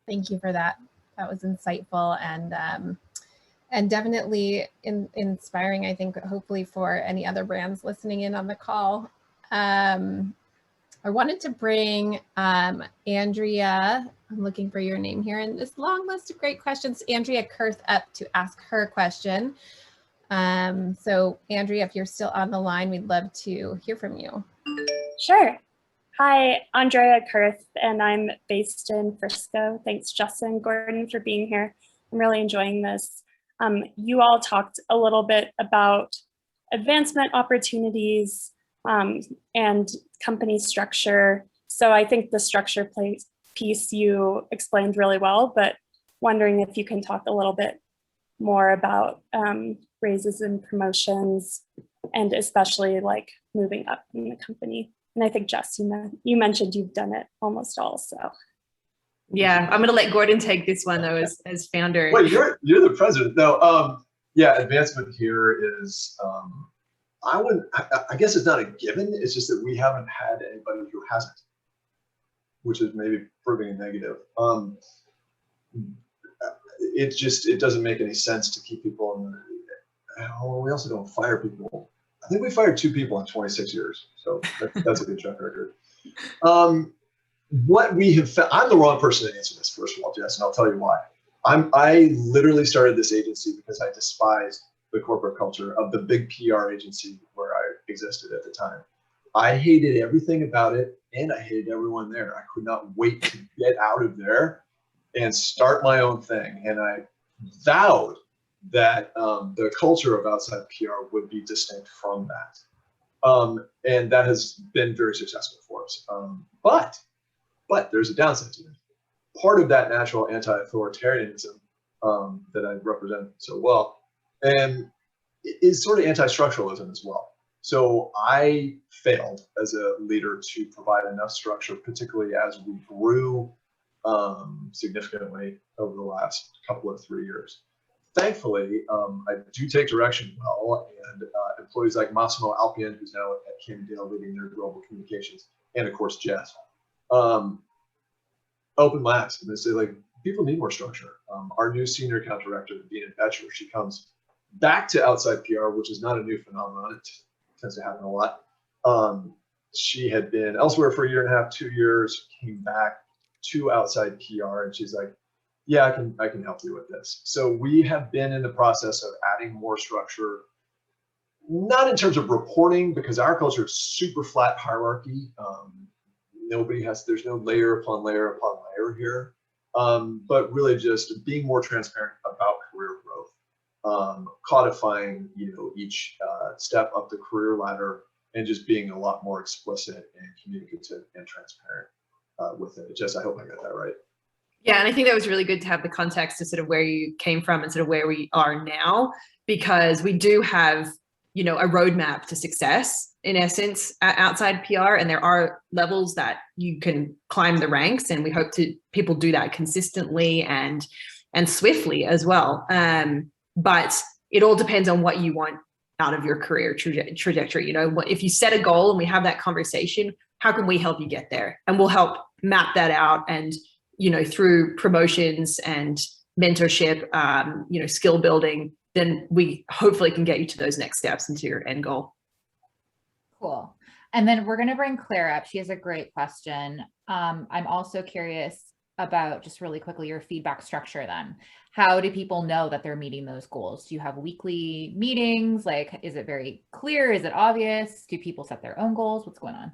Thank you for that. That was insightful and definitely inspiring, I think, hopefully for any other brands listening in on the call. I wanted to bring Andrea, I'm looking for your name here in this long list of great questions, Andrea Kurth up to ask her question. So Andrea, if you're still on the line, we'd love to hear from you. Sure. Hi, Andrea Kurth, and I'm based in Frisco. Thanks, Justin and Gordon, for being here. I'm really enjoying this. You all talked a little bit about advancement opportunities and company structure. So I think the structure piece you explained really well, but wondering if you can talk a little bit more about raises and promotions, and especially like moving up in the company. And I think, Jess, you mentioned you've done it almost all, so. Yeah, I'm going to let Gordon take this one though, as founder. Wait, you're the president. No, yeah, advancement here is, I guess it's not a given. It's just that we haven't had anybody who hasn't, which is maybe proving a negative. It doesn't make any sense to keep people in the, we also don't fire people. I think we fired 2 people in 26 years. So that's a good track record. What we have found, I'm the wrong person to answer this, first of all, Jess, and I'll tell you why. I literally started this agency because I despised the corporate culture of the big PR agency where I existed at the time. I hated everything about it, and I hated everyone there. I could not wait to get out of there and start my own thing. And I vowed that the culture of outside PR would be distinct from that. And that has been very successful for us. But there's a downside to it. Part of that natural anti-authoritarianism that I represent so well, and is sort of anti-structuralism as well. So I failed as a leader to provide enough structure, particularly as we grew significantly over the last couple of 3 years. Thankfully, I do take direction well, and employees like Massimo Alpian, who's now at Cannondale leading their global communications, and of course Jess, open labs, and they say, like, people need more structure. Our new senior account director, Dina Betcher, she comes back to outside PR, which is not a new phenomenon. It tends to happen a lot. She had been elsewhere for 1.5 years, 2 years, came back to outside PR, and she's like, yeah, I can help you with this. So we have been in the process of adding more structure, not in terms of reporting, because our culture is super flat hierarchy. There's no layer upon layer upon layer here, but really just being more transparent about career growth, codifying, each step up the career ladder, and just being a lot more explicit and communicative and transparent with it. Jess, I hope I got that right. Yeah, and I think that was really good to have the context to sort of where you came from and sort of where we are now, because we do have, you know, a roadmap to success in essence at Outside PR, and there are levels that you can climb the ranks, and we hope to people do that consistently and swiftly as well. But it all depends on what you want out of your career trajectory. You know, if you set a goal and we have that conversation, how can we help you get there? And we'll help map that out, and you know, through promotions and mentorship, you know, skill building, then we hopefully can get you to those next steps into your end goal. Cool. And then we're going to bring Claire up. She has a great question. I'm also curious about, just really quickly, your feedback structure then. How do people know that they're meeting those goals? Do you have weekly meetings? Like, is it very clear? Is it obvious? Do people set their own goals? What's going on?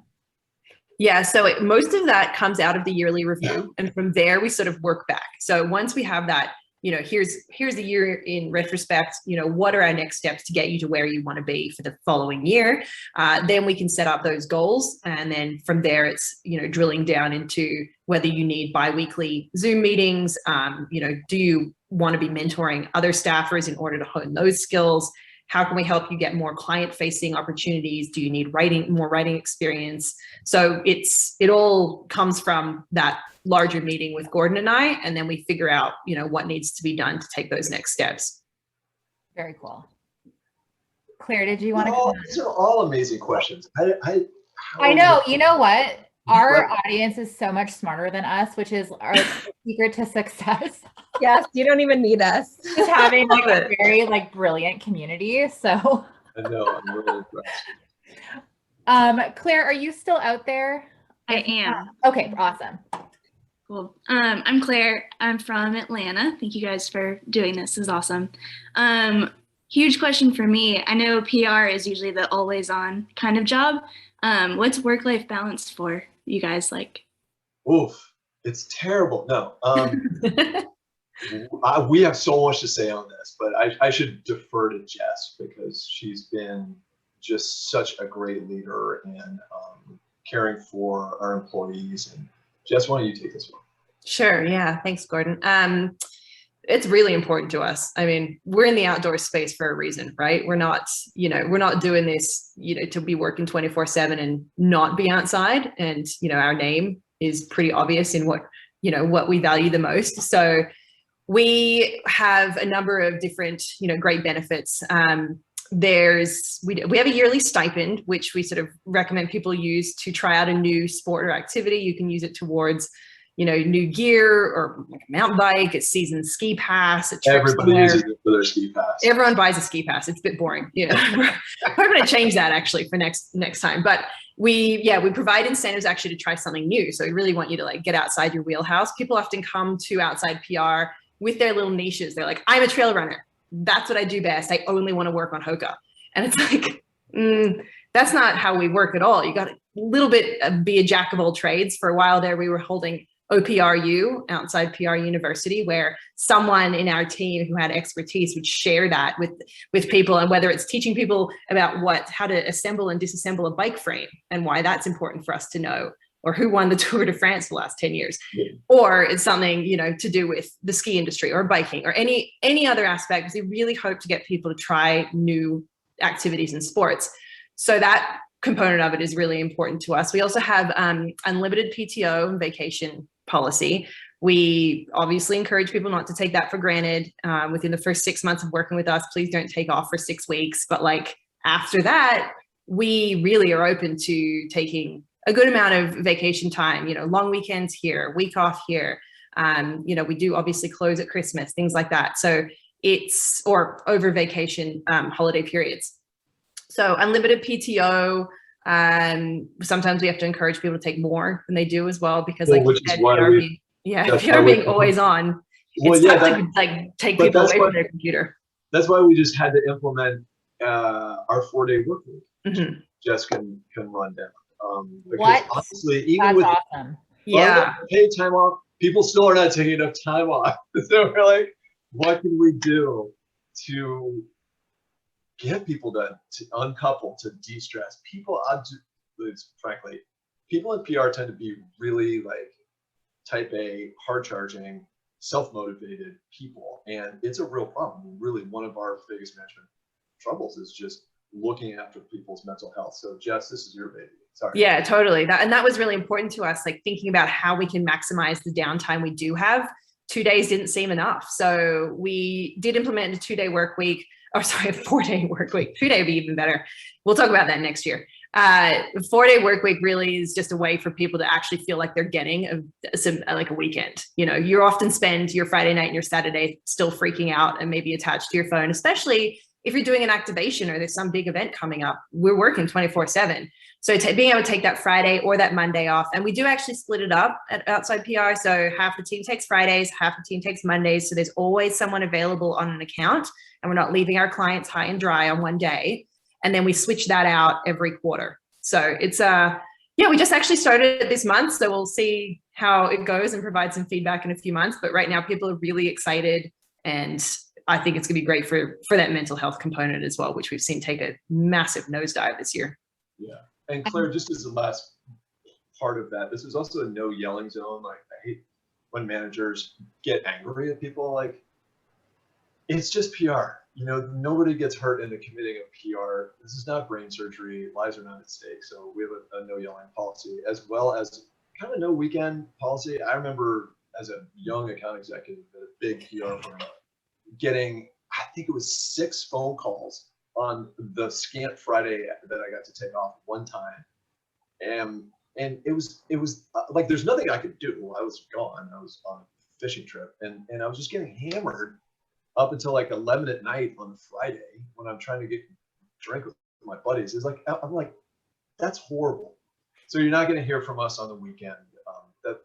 Yeah, so most of that comes out of the yearly review, and from there we sort of work back. So once we have that, you know, here's the year in retrospect, you know, what are our next steps to get you to where you want to be for the following year? Then we can set up those goals, and then from there it's, you know, drilling down into whether you need bi-weekly Zoom meetings. You know, do you want to be mentoring other staffers in order to hone those skills? How can we help you get more client-facing opportunities? Do you need more writing experience? So it all comes from that larger meeting with Gordon and I, and then we figure out, you know, what needs to be done to take those next steps. Very cool. Claire, did you want to? These are all amazing questions. I know. You know what? Our audience is so much smarter than us, which is our secret to success. Yes, you don't even need us. Just having like a very like brilliant community. So I know, I'm really impressed. Claire, are you still out there? I am. Okay, awesome. Cool. I'm Claire. I'm from Atlanta. Thank you guys for doing this. This is awesome. Huge question for me. I know PR is usually the always on kind of job. What's work-life balance for you guys like? Oof, it's terrible. No, we have so much to say on this, but I should defer to Jess because she's been just such a great leader and caring for our employees. And Jess, why don't you take this one? Sure. Yeah. Thanks, Gordon. It's really important to us. I mean, we're in the outdoor space for a reason, right? We're not, you know, we're not doing this, you know, to be working 24/7 and not be outside. And, you know, our name is pretty obvious in what, you know, what we value the most. So we have a number of different, you know, great benefits. We have a yearly stipend, which we sort of recommend people use to try out a new sport or activity. You can use it towards, you know, new gear or like a mountain bike, a season ski pass. Everybody uses it for their ski pass. Everyone buys a ski pass. It's a bit boring. You know, we're going to change that actually for next time. But we provide incentives actually to try something new. So we really want you to like get outside your wheelhouse. People often come to Outside PR with their little niches. They're like, I'm a trail runner. That's what I do best. I only want to work on Hoka. And it's like, that's not how we work at all. You got a little bit be a jack of all trades. For a while there, we were holding OPRU, Outside PR University, where someone in our team who had expertise would share that with people, and whether it's teaching people about how to assemble and disassemble a bike frame and why that's important for us to know, or who won the Tour de France the last 10 years, or it's something, you know, to do with the ski industry or biking or any other aspect. We really hope to get people to try new activities and sports. So that component of it is really important to us. We also have unlimited PTO and vacation policy. We obviously encourage people not to take that for granted. Within the first 6 months of working with us, please don't take off for 6 weeks. But like after that, we really are open to taking a good amount of vacation time, you know, long weekends here, week off here. You know, we do obviously close at Christmas, things like that. So or over vacation holiday periods. So unlimited PTO. Sometimes we have to encourage people to take more than they do as well, because like you said, PR being always on, it's tough to like take people away from their computer. That's why we just had to implement our 4-day work week. Mm-hmm. Jess can run down. What? Honestly, even That's with awesome. paid time off, people still are not taking enough time off. So we're like, what can we do to get people to uncouple, to de-stress? People, frankly, people in PR tend to be really like type A, hard charging, self-motivated people. And it's a real problem. Really, one of our biggest management troubles is just looking after people's mental health. So Jess, this is your baby. Sorry. Yeah, totally. That was really important to us, like thinking about how we can maximize the downtime we do have. 2 days didn't seem enough. So we did implement a 2-day work week, or sorry, a 4-day work week. 2-day would be even better. We'll talk about that next year. 4-day work week really is just a way for people to actually feel like they're getting like a weekend. You know, you often spend your Friday night and your Saturday still freaking out and maybe attached to your phone, especially if you're doing an activation or there's some big event coming up. We're working 24/7. So being able to take that Friday or that Monday off, and we do actually split it up at Outside PR. So half the team takes Fridays, half the team takes Mondays. So there's always someone available on an account, and we're not leaving our clients high and dry on one day. And then we switch that out every quarter. So it's yeah, we just actually started it this month. So we'll see how it goes and provide some feedback in a few months. But right now people are really excited, and I think it's gonna be great for that mental health component as well, which we've seen take a massive nosedive this year. Yeah. And Claire, just as the last part of that, this is also a no yelling zone. Like, I hate when managers get angry at people. Like, it's just PR. You know, nobody gets hurt into committing a PR. This is not brain surgery. Lives are not at stake. So we have a no yelling policy, as well as kind of no weekend policy. I remember as a young account executive at a big PR firm getting, I think it was 6 phone calls on the scant Friday that I got to take off one time. And it was like, there's nothing I could do. I was gone. I was on a fishing trip, and I was just getting hammered up until like 11 at night on Friday when I'm trying to get drink with my buddies. It's like, I'm like, that's horrible. So you're not going to hear from us on the weekend.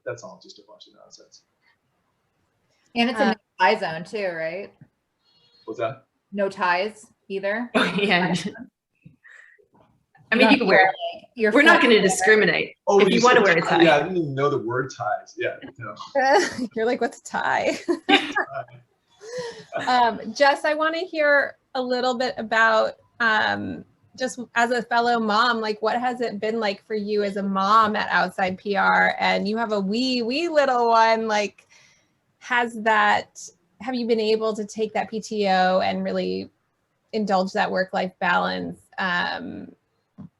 That's all just a bunch of nonsense. And it's a no tie zone too, right? What's that? No ties either. Yeah. I mean, you can wear it. We're not going to discriminate. Oh, if you want to wear a tie. Yeah, I didn't even know the word ties. Yeah. No. You're like, what's a tie? Jess, I want to hear a little bit about just as a fellow mom, like what has it been like for you as a mom at Outside PR? And you have a wee little one. Like, have you been able to take that PTO and really indulge that work-life balance? And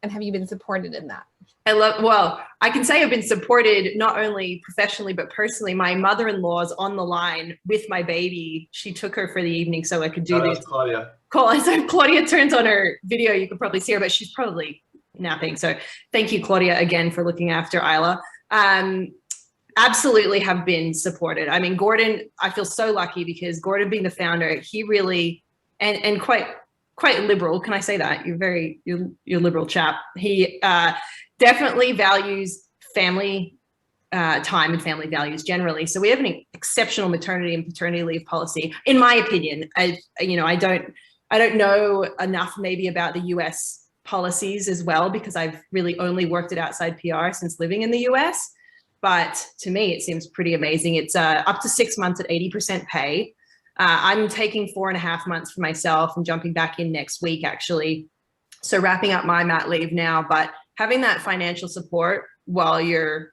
have you been supported in that? Well, I can say I've been supported not only professionally, but personally. My mother-in-law's on the line with my baby. She took her for the evening so I could do this. Claudia. Cool. So Claudia turns on her video. You can probably see her, but she's probably napping. So thank you, Claudia, again, for looking after Isla. Absolutely have been supported. I mean, Gordon, I feel so lucky because Gordon being the founder, he really, and quite liberal. Can I say that? You're a liberal chap. He definitely values family time and family values generally. So we have an exceptional maternity and paternity leave policy, in my opinion. I don't know enough maybe about the US policies as well, because I've really only worked at Outside PR since living in the US. But to me, it seems pretty amazing. It's up to 6 months at 80% pay. I'm taking 4.5 months for myself and jumping back in next week, actually. So wrapping up my mat leave now, but having that financial support while you're,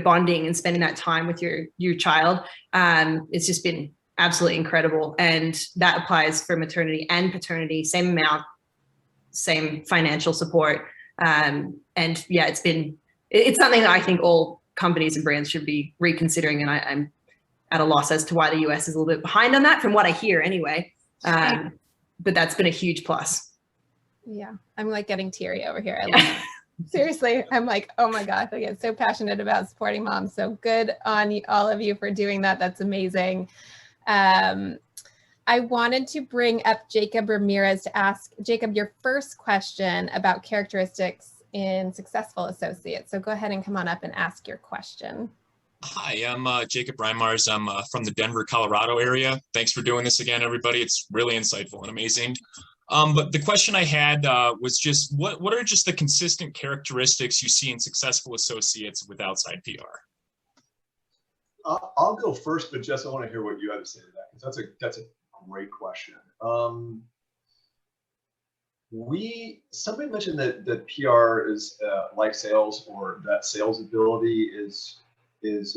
bonding and spending that time with your child, it's just been absolutely incredible. And that applies for maternity and paternity, same amount, same financial support. And yeah, it's something that I think all companies and brands should be reconsidering. And I'm at a loss as to why the US is a little bit behind on that, from what I hear anyway. But that's been a huge plus. Yeah, I'm like getting teary over here. Seriously, I'm like, oh my gosh, I get so passionate about supporting moms. So good on all of you for doing that. That's amazing. I wanted to bring up Jacob Ramirez to ask, Jacob, your first question about characteristics in successful associates. So go ahead and come on up and ask your question. Hi, I'm Jacob Reimars. I'm from the Denver, Colorado area. Thanks for doing this again, everybody. It's really insightful and amazing. But the question I had was just, what are just the consistent characteristics you see in successful associates with Outside PR? I'll go first, but Jess, I want to hear what you have to say to that, because that's a great question. Somebody mentioned that PR is like sales, or that sales ability is is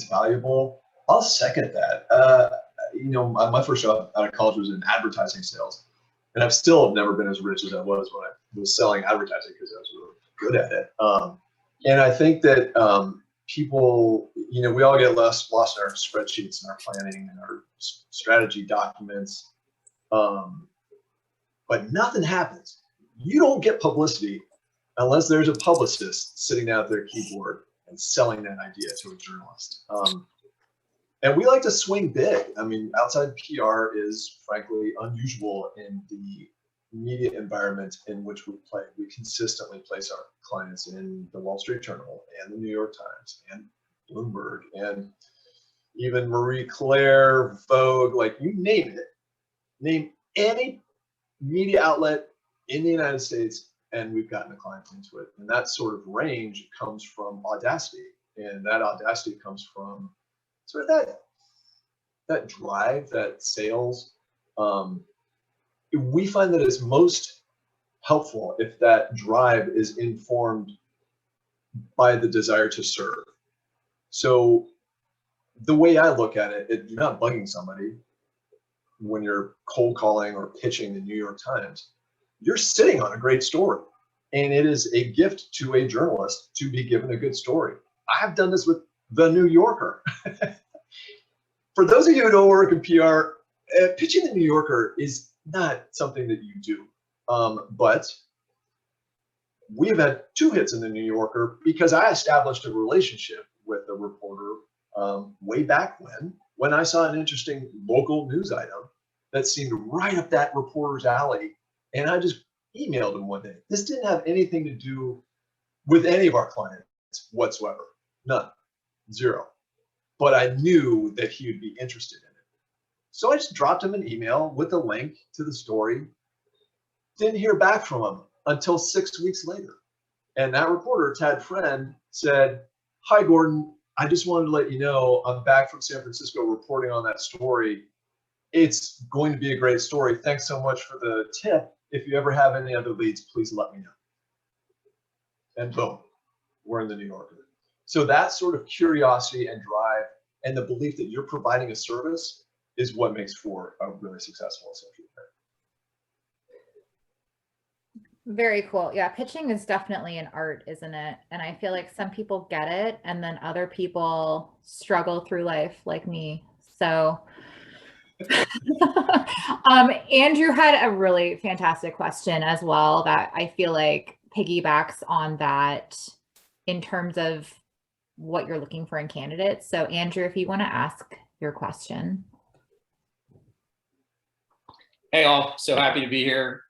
valuable. I'll second that. You know, my first job out of college was in advertising sales, and I've still never been as rich as I was when I was selling advertising because I was really good at it. And I think that people, you know, we all get lost in our spreadsheets and our planning and our strategy documents, but nothing happens. You don't get publicity unless there's a publicist sitting down at their keyboard and selling that idea to a journalist. And we like to swing big. I mean, outside PR is frankly unusual in the media environment in which we play. We consistently place our clients in the Wall Street Journal and the New York Times and Bloomberg and even Marie Claire, Vogue, like you name it. Name any media outlet in the United States, and we've gotten a client into it. And that sort of range comes from audacity, and that audacity comes from sort of that drive, that sales. We find that it's most helpful if that drive is informed by the desire to serve. So the way I look at it, you're not bugging somebody when you're cold calling or pitching the New York Times. You're sitting on a great story, and it is a gift to a journalist to be given a good story. I've done this with the New Yorker. For those of you who don't work in PR, pitching the New Yorker is not something that you do. But we've had 2 hits in the New Yorker because I established a relationship with a reporter way back when I saw an interesting local news item that seemed right up that reporter's alley. And I just emailed him one day. This didn't have anything to do with any of our clients whatsoever. None. Zero. But I knew that he would be interested in it. So I just dropped him an email with a link to the story. Didn't hear back from him until 6 weeks later. And that reporter, Tad Friend, said, "Hi, Gordon. I just wanted to let you know I'm back from San Francisco reporting on that story. It's going to be a great story. Thanks so much for the tip. If you ever have any other leads, please let me know." And boom, we're in the New Yorker. So that sort of curiosity and drive and the belief that you're providing a service is what makes for a really successful associate there. Very cool. Yeah, pitching is definitely an art, isn't it? And I feel like some people get it and then other people struggle through life like me. So Andrew had a really fantastic question as well that I feel like piggybacks on that in terms of what you're looking for in candidates. So Andrew, if you want to ask your question. Hey all, so happy to be here.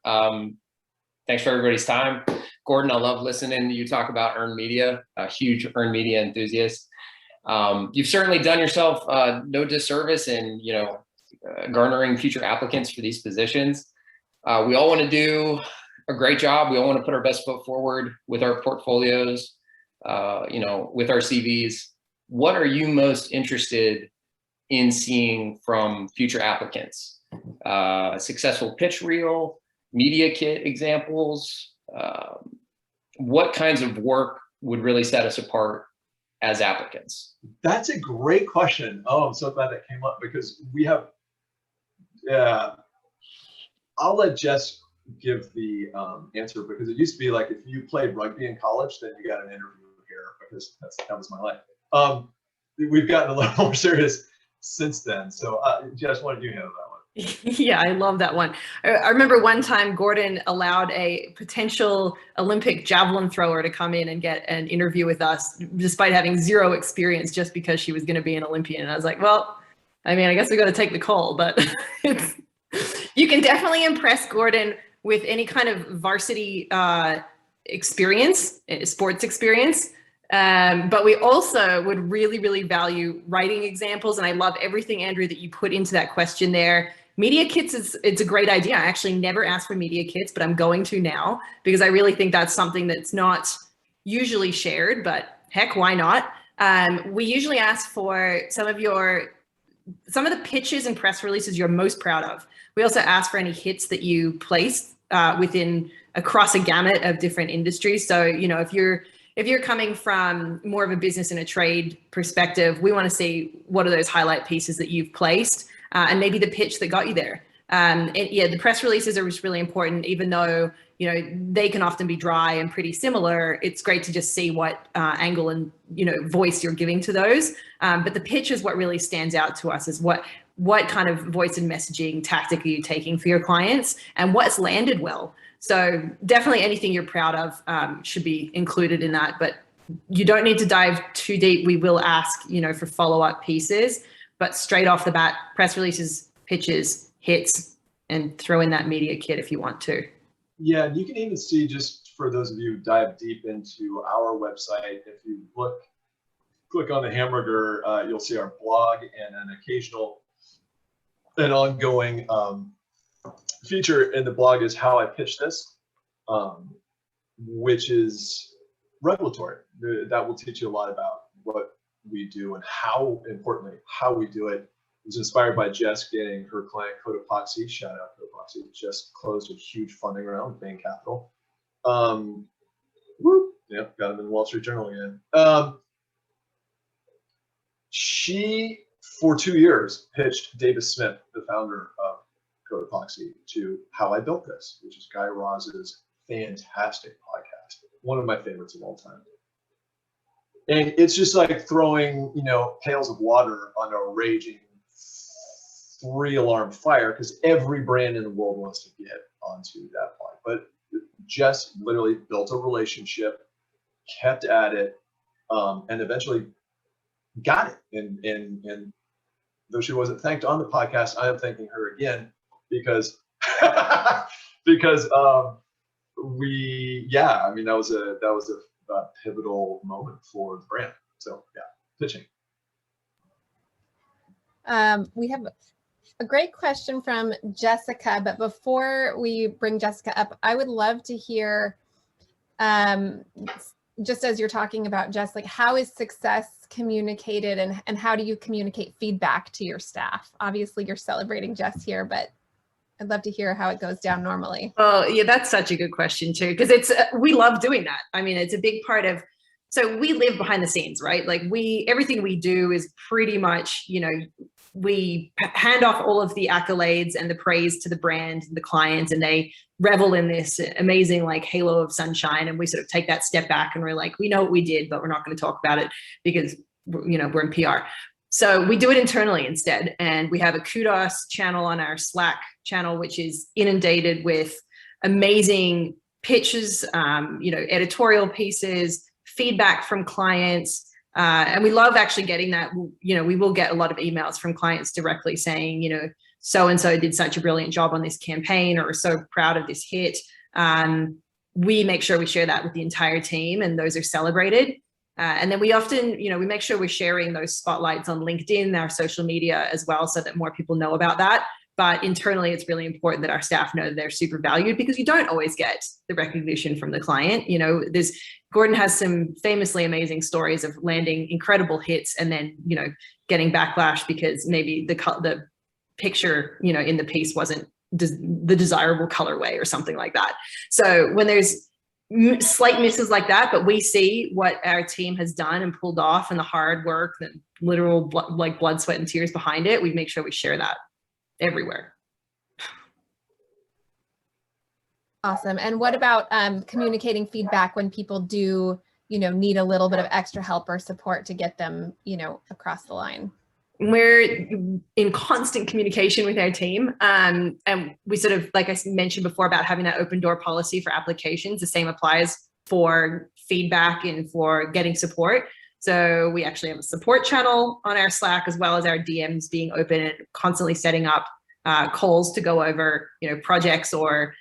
Thanks for everybody's time. Gordon, I love listening to you talk about earned media, a huge earned media enthusiast. You've certainly done yourself no disservice in, garnering future applicants for these positions. We all want to do a great job. We all want to put our best foot forward with our portfolios, with our CVs. What are you most interested in seeing from future applicants? A successful pitch reel, media kit examples? What kinds of work would really set us apart as applicants? That's a great question. Oh, I'm so glad that came up because we have, I'll let Jess give the answer because it used to be like if you played rugby in college, then you got an interview here because that was my life. We've gotten a little more serious since then. So Jess, why don't you handle that one? Yeah, I love that one. I remember one time Gordon allowed a potential Olympic javelin thrower to come in and get an interview with us despite having zero experience just because she was going to be an Olympian. And I was like, well, I mean, I guess we got to take the call, but you can definitely impress Gordon with any kind of varsity experience, sports experience. But we also would really, really value writing examples. And I love everything, Andrew, that you put into that question there. Media kits, it's a great idea. I actually never asked for media kits, but I'm going to now because I really think that's something that's not usually shared, but heck, why not? We usually ask for some of the pitches and press releases you're most proud of. We also ask for any hits that you placed across a gamut of different industries. So, if you're if you're coming from more of a business and a trade perspective, we want to see what are those highlight pieces that you've placed, and maybe the pitch that got you there. And yeah, the press releases are just really important, even though, you know, they can often be dry and pretty similar. It's great to just see what angle and, you know, voice you're giving to those. But the pitch is what really stands out to us, is what kind of voice and messaging tactic are you taking for your clients and what's landed well. So definitely anything you're proud of should be included in that, but you don't need to dive too deep. We will ask, you know, for follow-up pieces, but straight off the bat, press releases, pitches, hits, and throw in that media kit if you want to. Yeah, and you can even see, just for those of you who dive deep into our website, if you click on the hamburger, you'll see our blog and an ongoing feature in the blog is how I pitch this, which is revelatory. That will teach you a lot about what we do and how, importantly, how we do it. It was inspired by Jess getting her client Code Epoxy. Shout out Code Epoxy. Just closed a huge funding round with Bain Capital. Yep, got him in the Wall Street Journal again. She, for 2 years, pitched Davis Smith, the founder of Code Epoxy, to How I Built This, which is Guy Raz's fantastic podcast. One of my favorites of all time. And it's just like throwing, you know, pails of water on a raging 3-alarm fire, because every brand in the world wants to get onto that point. But Jess literally built a relationship, kept at it, and eventually got it. And though she wasn't thanked on the podcast, I am thanking her again, because because yeah, I mean, that was a pivotal moment for the brand. So yeah, pitching. We have a great question from Jessica, but before we bring Jessica up, I would love to hear, just as you're talking about, Jess, like, how is success communicated, and how do you communicate feedback to your staff? Obviously you're celebrating Jess here, but I'd love to hear how it goes down normally. Oh yeah, that's such a good question too, because we love doing that. I mean, it's a big part of, so we live behind the scenes, right? Like everything we do is pretty much, you know, we hand off all of the accolades and the praise to the brand and the clients, and they revel in this amazing like halo of sunshine. And we sort of take that step back and we're like, we know what we did, but we're not going to talk about it because, you know, we're in PR. So we do it internally instead. And we have a kudos channel on our Slack channel, which is inundated with amazing pitches, you know, editorial pieces, feedback from clients. And we love actually getting that. You know, we will get a lot of emails from clients directly saying, you know, so-and-so did such a brilliant job on this campaign, or we're so proud of this hit. We make sure we share that with the entire team, and those are celebrated. And then we often, you know, we make sure we're sharing those spotlights on LinkedIn, our social media as well, so that more people know about that. But internally, it's really important that our staff know that they're super valued, because you don't always get the recognition from the client. You know, Gordon has some famously amazing stories of landing incredible hits and then, you know, getting backlash because maybe the picture, you know, in the piece wasn't the desirable colorway or something like that. So when there's slight misses like that, but we see what our team has done and pulled off and the hard work, the literal blood, sweat, and tears behind it, we make sure we share that everywhere. Awesome. And what about communicating feedback when people do, you know, need a little bit of extra help or support to get them, you know, across the line? We're in constant communication with our team. And we sort of, like I mentioned before about having that open door policy for applications, the same applies for feedback and for getting support. So we actually have a support channel on our Slack, as well as our DMs being open and constantly setting up calls to go over, you know, projects or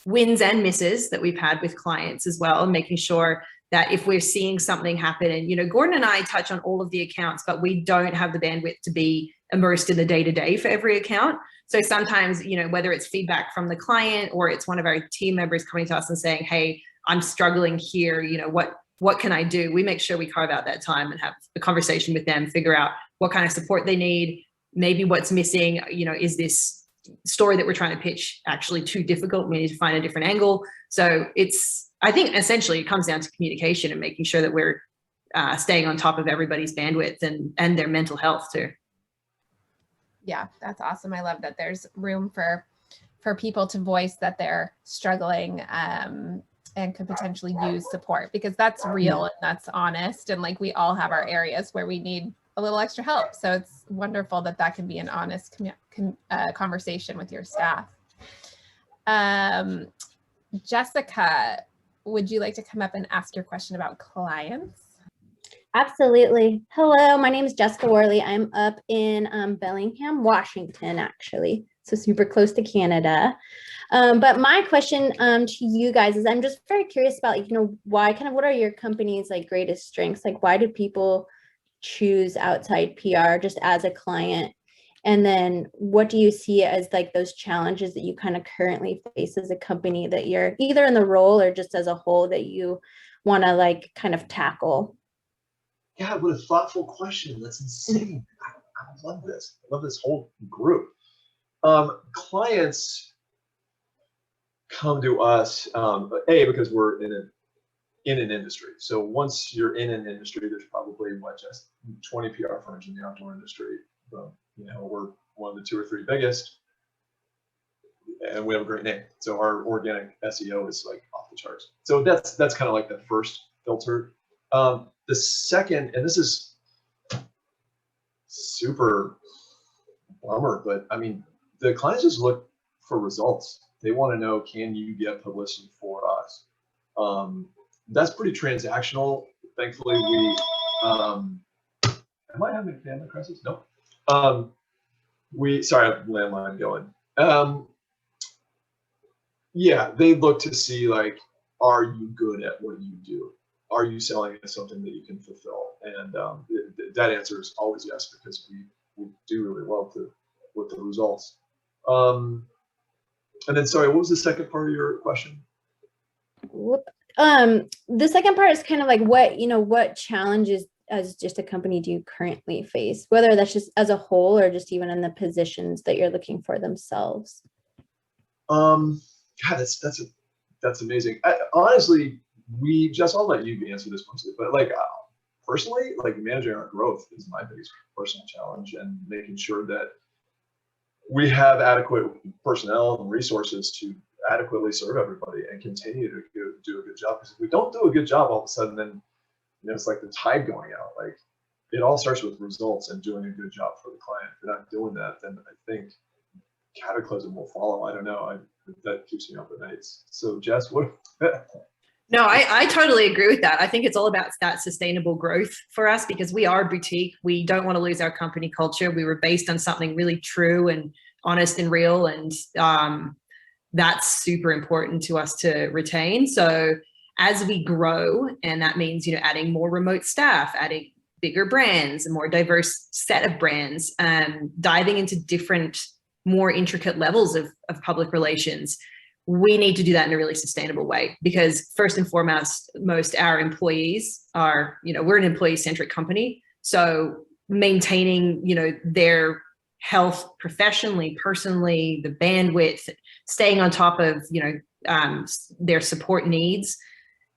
wins and misses that we've had with clients as well, and making sure that if we're seeing something happen, and, you know, Gordon and I touch on all of the accounts, but we don't have the bandwidth to be immersed in the day-to-day for every account. So sometimes, you know, whether it's feedback from the client or it's one of our team members coming to us and saying, hey, I'm struggling here, you know, what can I do? We make sure we carve out that time and have a conversation with them, figure out what kind of support they need, maybe what's missing, you know, is this story that we're trying to pitch actually too difficult? We need to find a different angle. So it's I think essentially it comes down to communication and making sure that we're staying on top of everybody's bandwidth and their mental health too. Yeah, that's awesome. I love that there's room for people to voice that they're struggling and could potentially use support, because that's real and that's honest. And like, we all have our areas where we need a little extra help. So it's wonderful that that can be an honest conversation with your staff. Jessica, would you like to come up and ask your question about clients? Absolutely. Hello, my name is Jessica Worley. I'm up in Bellingham, Washington, actually. So super close to Canada. But my question to you guys is, I'm just very curious about, why, what are your company's like greatest strengths? Like, why do people choose Outside PR just as a client? And then what do you see as like those challenges that you kind of currently face as a company that you're either in the role or just as a whole that you want to like kind of tackle? Yeah, what a thoughtful question. That's insane. I love this. I love this whole group. Clients come to us, because we're in an industry. So once you're in an industry, there's probably just 20 PR firms in the outdoor industry. We're one of the 2 or 3 biggest, and we have a great name. So our organic SEO is like off the charts. So that's kind of like the first filter. The second, and this is super bummer, but I mean, the clients just look for results. They want to know, can you get publicity for us? That's pretty transactional. Thankfully, we, am I having a family crisis? No. Sorry, I have landline going. Yeah, they look to see like, are you good at what you do? Are you selling as something that you can fulfill? And that answer is always yes, because we do really well with the results. And then, sorry, what was the second part of your question? The second part is kind of like what challenges as just a company do you currently face, whether that's just as a whole or just even in the positions that you're looking for themselves? God, that's amazing. Honestly, Jess, I'll let you answer this mostly, but like personally, like managing our growth is my biggest personal challenge, and making sure that we have adequate personnel and resources to adequately serve everybody and continue to do a good job. Because if we don't do a good job, all of a sudden, then it's like the tide going out. Like, it all starts with results and doing a good job for the client. If you're not doing that, then I think cataclysm will follow. I don't know. That keeps me up at nights. So Jess, what? No, I totally agree with that. I think it's all about that sustainable growth for us, because we are boutique. We don't want to lose our company culture. We were based on something really true and honest and real. And that's super important to us to retain. So as we grow, and that means, adding more remote staff, adding bigger brands, a more diverse set of brands, diving into different, more intricate levels of public relations, we need to do that in a really sustainable way, because first and foremost, our employees are, we're an employee-centric company. So maintaining, their health professionally, personally, the bandwidth, staying on top of, their support needs,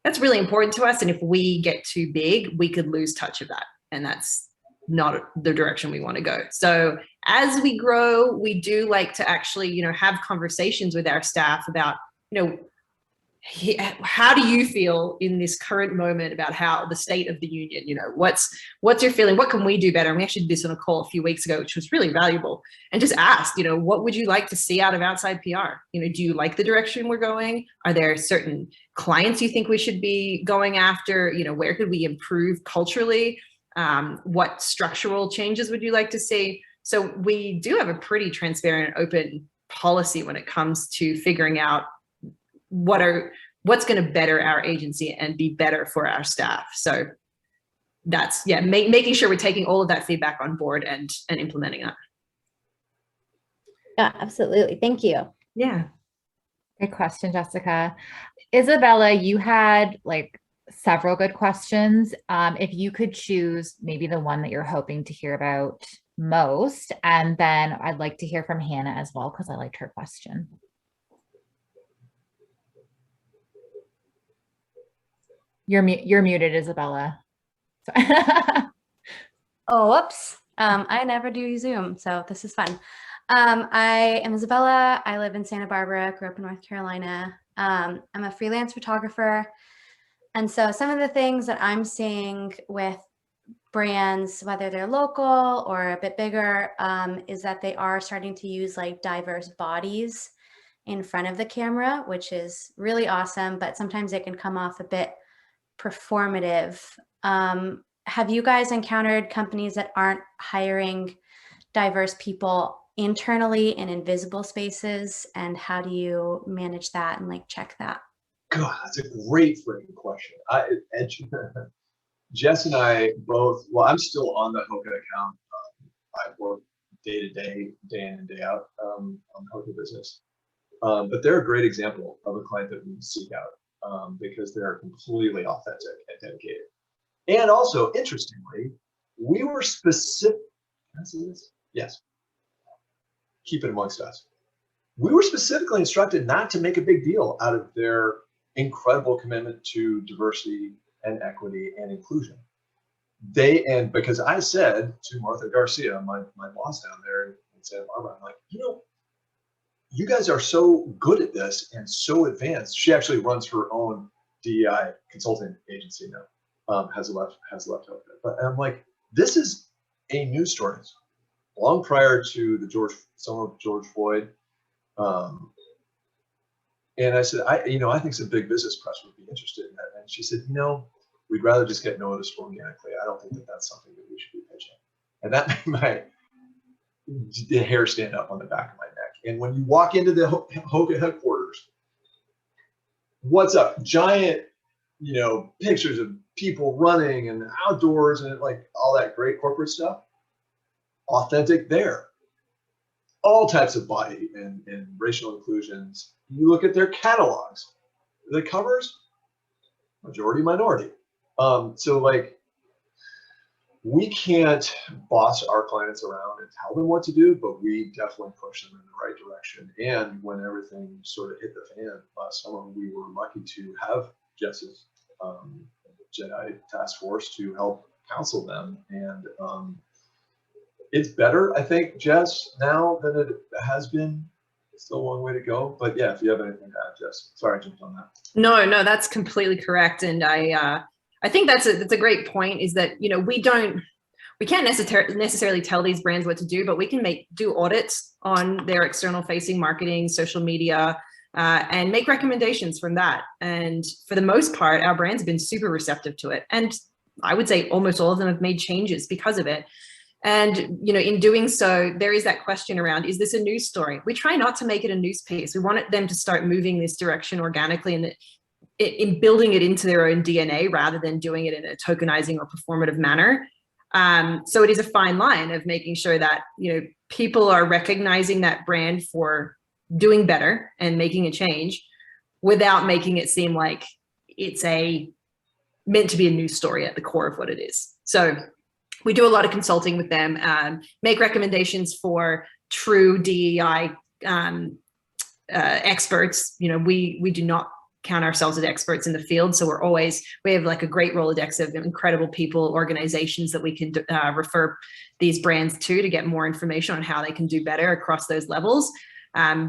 that's really important to us. And if we get too big, we could lose touch of that. And that's not the direction we want to go. So as we grow, we do like to actually, have conversations with our staff about, how do you feel in this current moment about how the state of the union, what's your feeling? What can we do better? And we actually did this on a call a few weeks ago, which was really valuable, and just asked, what would you like to see out of Outside PR? Do you like the direction we're going? Are there certain clients you think we should be going after? Where could we improve culturally? What structural changes would you like to see? So we do have a pretty transparent, open policy when it comes to figuring out what's going to better our agency and be better for our staff. So that's, making sure we're taking all of that feedback on board and implementing that. Yeah, absolutely. Thank you. Yeah. Good question, Jessica. Isabella, you had like several good questions. If you could choose maybe the one that you're hoping to hear about most, and then I'd like to hear from Hannah as well, because I liked her question. You're muted, Isabella. Oh, whoops. I never do Zoom, so this is fun. I am Isabella. I live in Santa Barbara, grew up in North Carolina. I'm a freelance photographer. And so some of the things that I'm seeing with brands, whether they're local or a bit bigger, is that they are starting to use like diverse bodies in front of the camera, which is really awesome, but sometimes it can come off a bit performative. Have you guys encountered companies that aren't hiring diverse people internally in invisible spaces? And how do you manage that and like check that? God, that's a great freaking question. Jess and I both, well, I'm still on the Hoka account. I work day to day, day in and day out on the Hoka business. But they're a great example of a client that we seek out because they're completely authentic and dedicated. And also, interestingly, we were specific. Can I say this? Yes. Keep it amongst us. We were specifically instructed not to make a big deal out of their incredible commitment to diversity and equity and inclusion. And because I said to Martha Garcia, my boss down there in Santa Barbara, I'm like, you guys are so good at this and so advanced. She actually runs her own DEI consulting agency now, has left Hoka. But I'm like, this is a news story. Long prior to the summer of George Floyd. And I said, I think some big business press would be interested in that. And she said, we'd rather just get noticed organically. I don't think that that's something that we should be pitching. And that made the hair stand up on the back of my neck. And when you walk into the Hoka headquarters, what's up? Giant, pictures of people running and outdoors and like all that great corporate stuff. Authentic there. All types of body and racial inclusions. You look at their catalogs, the covers, majority minority. So like, we can't boss our clients around and tell them what to do, but we definitely push them in the right direction. And when everything sort of hit the fan last summer, we were lucky to have Jess's Jedi task force to help counsel them. And it's better, I think, Jess, now than it has been. It's still a long way to go. But yeah, if you have anything to add, Jess. Sorry, I jumped on that. No, that's completely correct. And I think that's a great point, is that, we can't necessarily tell these brands what to do, but we can do audits on their external facing marketing, social media, and make recommendations from that. And for the most part, our brands have been super receptive to it. And I would say almost all of them have made changes because of it. And, in doing so, there is that question around, is this a news story? We try not to make it a news piece. We want them to start moving this direction organically and in building it into their own DNA rather than doing it in a tokenizing or performative manner. So it is a fine line of making sure that, people are recognizing that brand for doing better and making a change without making it seem like it's meant to be a news story at the core of what it is. So we do a lot of consulting with them, make recommendations for true DEI experts. We do not count ourselves as experts in the field. So we have like a great Rolodex of incredible people, organizations that we can refer these brands to get more information on how they can do better across those levels.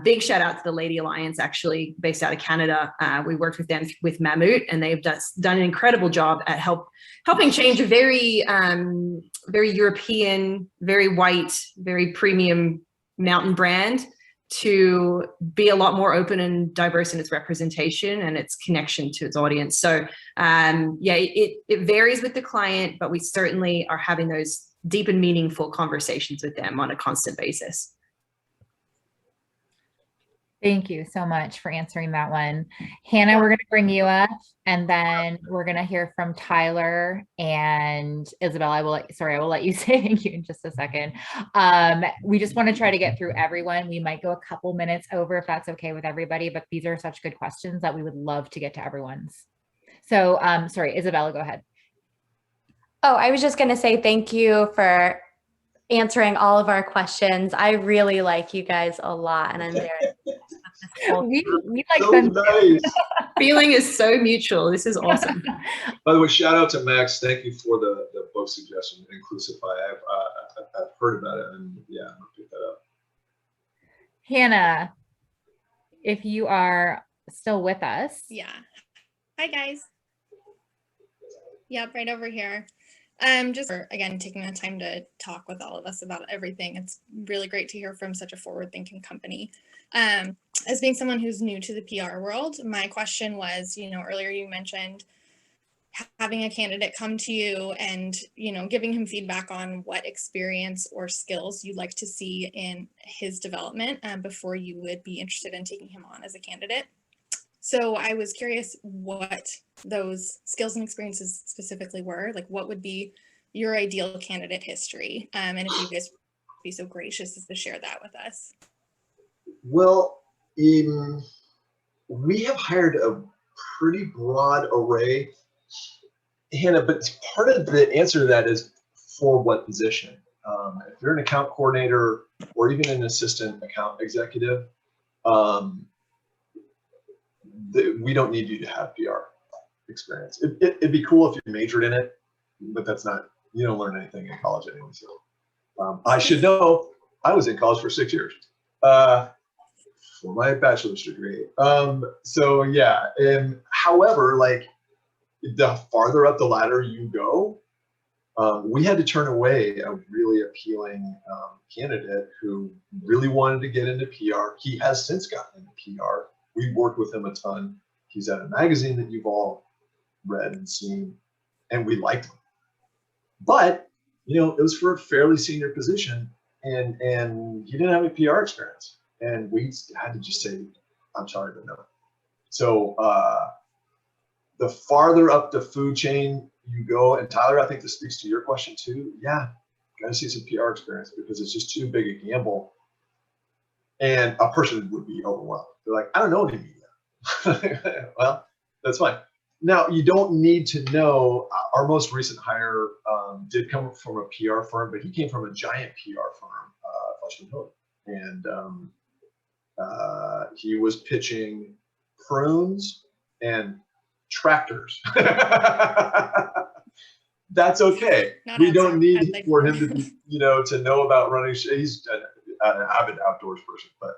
Big shout out to the Lady Alliance, actually based out of Canada. We worked with them with Mammut, and they've done an incredible job at helping change a very European, very white, very premium mountain brand to be a lot more open and diverse in its representation and its connection to its audience. So it varies with the client, but we certainly are having those deep and meaningful conversations with them on a constant basis. Thank you so much for answering that one. Hannah, we're going to bring you up, and then we're going to hear from Tyler and Isabel. I will let you say thank you in just a second. We just want to try to get through everyone. We might go a couple minutes over if that's okay with everybody, but these are such good questions that we would love to get to everyone's. So sorry, Isabella, go ahead. Oh, I was just going to say thank you for answering all of our questions. I really like you guys a lot, and I'm very we like so them nice. Feeling is so mutual. This is awesome. By the way, shout out to Max. Thank you for the book suggestion, Inclusify. I've heard about it, and yeah, I'm gonna pick that up. Hannah, if you are still with us. Yeah. Hi, guys. Yep, right over here. Just for, again, taking the time to talk with all of us about everything. It's really great to hear from such a forward-thinking company. As being someone who's new to the PR world, my question was, earlier you mentioned having a candidate come to you and, giving him feedback on what experience or skills you'd like to see in his development before you would be interested in taking him on as a candidate. So I was curious what those skills and experiences specifically were. Like, what would be your ideal candidate history? And if you guys would be so gracious as to share that with us. Well, we have hired a pretty broad array, Hannah, but part of the answer to that is for what position. If you're an account coordinator or even an assistant account executive, we don't need you to have PR experience. It'd be cool if you majored in it, but that's not, you don't learn anything in college anyway. So I should know, I was in college for 6 years for my bachelor's degree. So yeah, however, like the farther up the ladder you go, we had to turn away a really appealing candidate who really wanted to get into PR. He has since gotten into PR. We worked with him a ton. He's at a magazine that you've all read and seen, and we liked him. But, it was for a fairly senior position, and he didn't have any PR experience. And we had to just say, I'm sorry, but no. So the farther up the food chain you go, and Tyler, I think this speaks to your question too. Yeah, gotta see some PR experience because it's just too big a gamble. And a person would be overwhelmed. They're like, I don't know any media. Well, that's fine. Now, you don't need to know. Our most recent hire did come from a PR firm, but he came from a giant PR firm, Fletcher & Hillary. And he was pitching prunes and tractors. That's okay. We don't need for him to be, to know about running. He's an avid outdoors person, but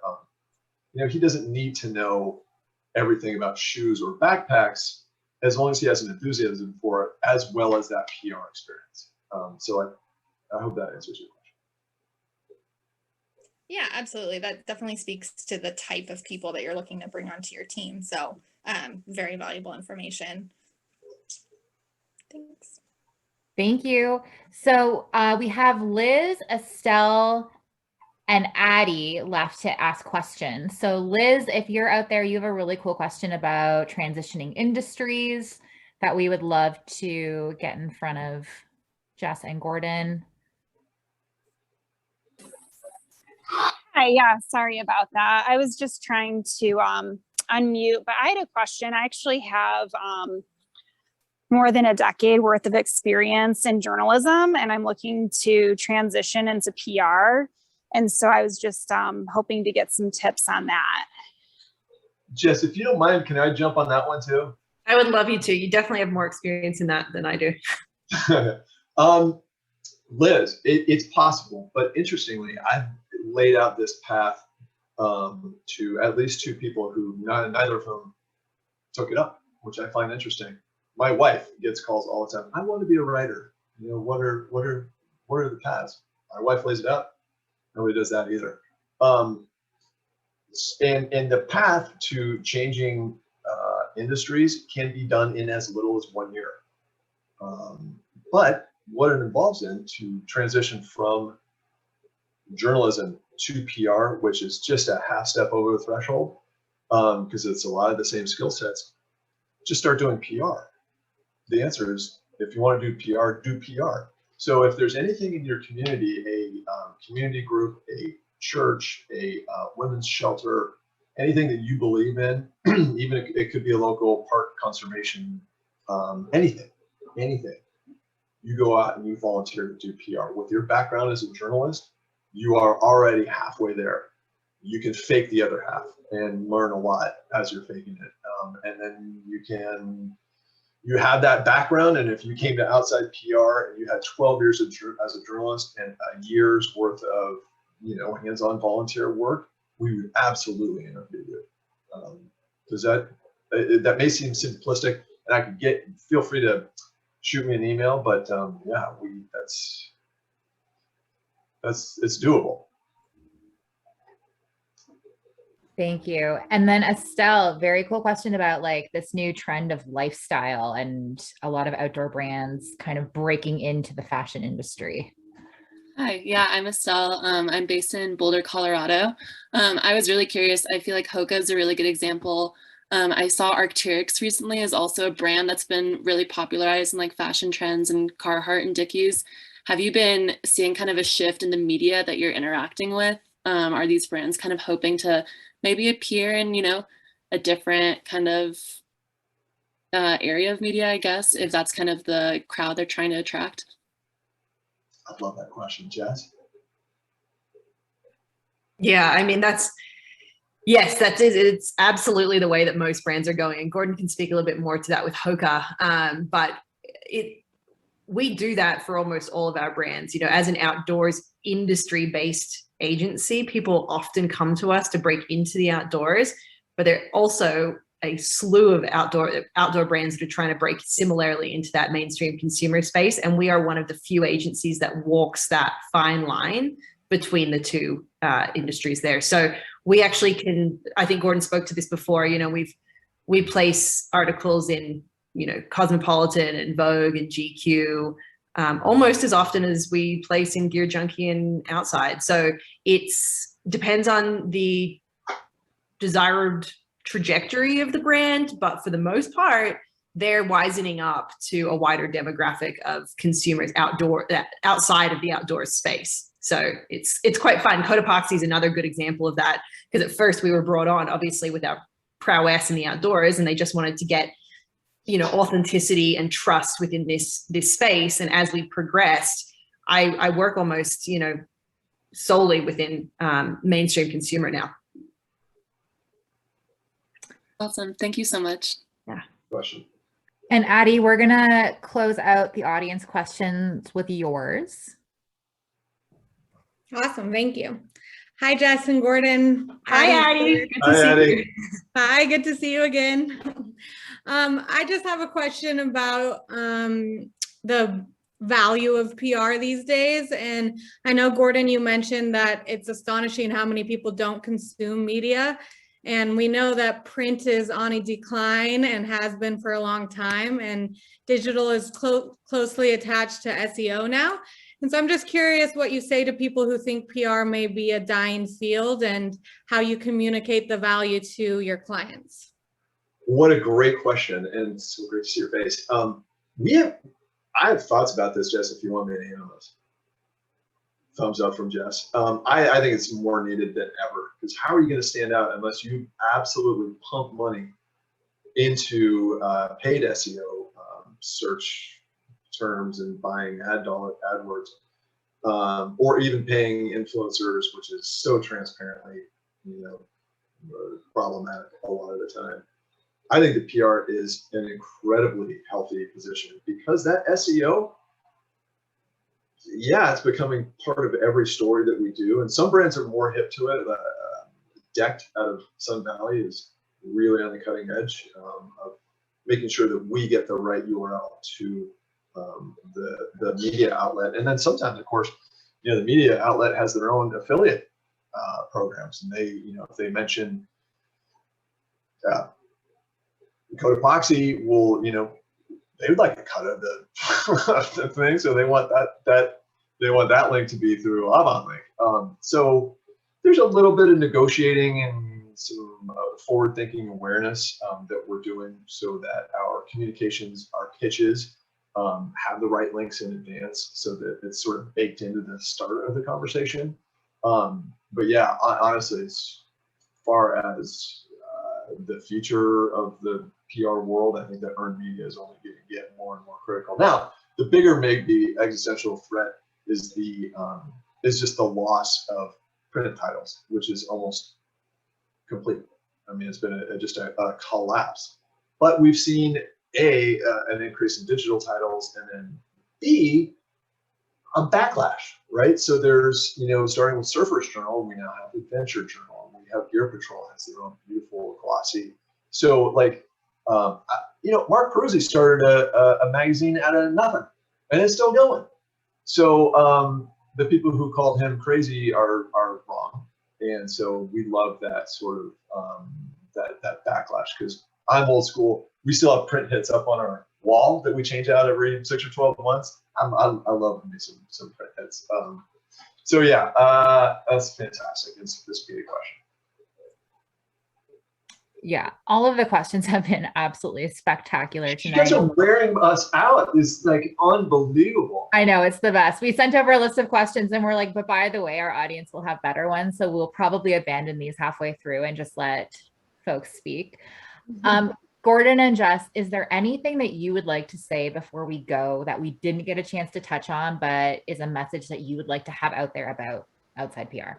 he doesn't need to know everything about shoes or backpacks as long as he has an enthusiasm for it, as well as that PR experience. So I hope that answers your question. Yeah, absolutely. That definitely speaks to the type of people that you're looking to bring onto your team. So very valuable information. Thanks. Thank you. So we have Liz, Estelle, and Addie left to ask questions. So Liz, if you're out there, you have a really cool question about transitioning industries that we would love to get in front of Jess and Gordon. Hi, yeah, sorry about that. I was just trying to unmute, but I had a question. I actually have more than a decade worth of experience in journalism, and I'm looking to transition into PR. And so I was just hoping to get some tips on that. Jess, if you don't mind, can I jump on that one too? I would love you to. You definitely have more experience in that than I do. Liz, it's possible, but interestingly, I've laid out this path to at least two people who neither of whom took it up, which I find interesting. My wife gets calls all the time. I want to be a writer. What are the paths? My wife lays it out. Nobody does that either. And the path to changing industries can be done in as little as 1 year. But what it involves in to transition from journalism to PR, which is just a half step over the threshold, because it's a lot of the same skill sets, just start doing PR. The answer is, if you want to do PR, do PR. So if there's anything in your community, a community group, a church, a women's shelter, anything that you believe in, even it could be a local park conservation, anything, you go out and you volunteer to do PR. With your background as a journalist, you are already halfway there. You can fake the other half and learn a lot as you're faking it. and then you have that background. And if you came to Outside PR and you had 12 years as a journalist and a year's worth of, hands-on volunteer work, we would absolutely interview you. Because that may seem simplistic, and I could feel free to shoot me an email, but yeah, it's doable. Thank you. And then Estelle, very cool question about like this new trend of lifestyle and a lot of outdoor brands kind of breaking into the fashion industry. Hi, yeah, I'm Estelle. I'm based in Boulder, Colorado. I was really curious. I feel like Hoka is a really good example. I saw Arc'teryx recently is also a brand that's been really popularized in like fashion trends and Carhartt and Dickies. Have you been seeing kind of a shift in the media that you're interacting with? Are these brands kind of hoping to maybe appear in, a different kind of area of media, I guess, if that's kind of the crowd they're trying to attract? I love that question, Jess. Yeah, I mean, it's absolutely the way that most brands are going. And Gordon can speak a little bit more to that with Hoka. But we do that for almost all of our brands. As an outdoors industry-based agency, people often come to us to break into the outdoors, but there are also a slew of outdoor brands that are trying to break similarly into that mainstream consumer space. And we are one of the few agencies that walks that fine line between the two industries there. So we actually can, I think Gordon spoke to this before, we place articles in, Cosmopolitan and Vogue and GQ almost as often as we place in Gear Junkie and Outside. So depends on the desired trajectory of the brand, but for the most part, they're wisening up to a wider demographic of consumers outside of the outdoor space. So it's quite fun. Cotopaxi is another good example of that, because at first we were brought on obviously with our prowess in the outdoors, and they just wanted to get authenticity and trust within this space. And as we progressed, I work almost solely within mainstream consumer now. Awesome. Thank you so much. Yeah. Question. And Addie, we're going to close out the audience questions with yours. Awesome. Thank you. Hi, Jess and Gordon. Hi, Addie. Good to see you. Hi, good to see you again. I just have a question about the value of PR these days. And I know, Gordon, you mentioned that it's astonishing how many people don't consume media. And we know that print is on a decline and has been for a long time. And digital is closely attached to SEO now. And so I'm just curious what you say to people who think PR may be a dying field and how you communicate the value to your clients. What a great question, and so great to see your face. I have thoughts about this, Jess, if you want me to handle this. Thumbs up from Jess. I think it's more needed than ever, because how are you going to stand out unless you absolutely pump money into paid SEO, search terms and buying AdWords, or even paying influencers, which is so transparently, problematic a lot of the time. I think the PR is an incredibly healthy position, because that SEO, yeah, it's becoming part of every story that we do. And some brands are more hip to it. Decked out of Sun Valley is really on the cutting edge of making sure that we get the right URL to the media outlet. And then sometimes, of course, the media outlet has their own affiliate programs, and they, if they mention Cotopaxi, will, they would like a cut of the thing, so they want that link to be through Avant Link. So there's a little bit of negotiating and some forward-thinking awareness that we're doing, so that our communications, our pitches, have the right links in advance, so that it's sort of baked into the start of the conversation. But yeah, honestly, as far as the future of the PR world, I think that earned media is only going to get more and more critical. Now, the bigger maybe existential threat is just the loss of printed titles, which is almost complete. I mean, it's been just a collapse. But we've seen an increase in digital titles, and then B, a backlash, right? So there's, starting with Surfers Journal, we now have Adventure Journal, and we have Gear Patrol has their own beautiful glossy. So like, Mark Perosi started a magazine out of nothing, and it's still going. So the people who called him crazy are wrong, and so we love that sort of that backlash, because I'm old school. We still have print hits up on our wall that we change out every 6 or 12 months. I love me some print hits. So yeah, that's fantastic. It's this be a question. Yeah, all of the questions have been absolutely spectacular tonight. You guys are wearing us out. It's like unbelievable. I know, it's the best. We sent over a list of questions and we're like, but by the way, our audience will have better ones. So we'll probably abandon these halfway through and just let folks speak. Gordon and Jess, is there anything that you would like to say before we go that we didn't get a chance to touch on, but is a message that you would like to have out there about Outside PR?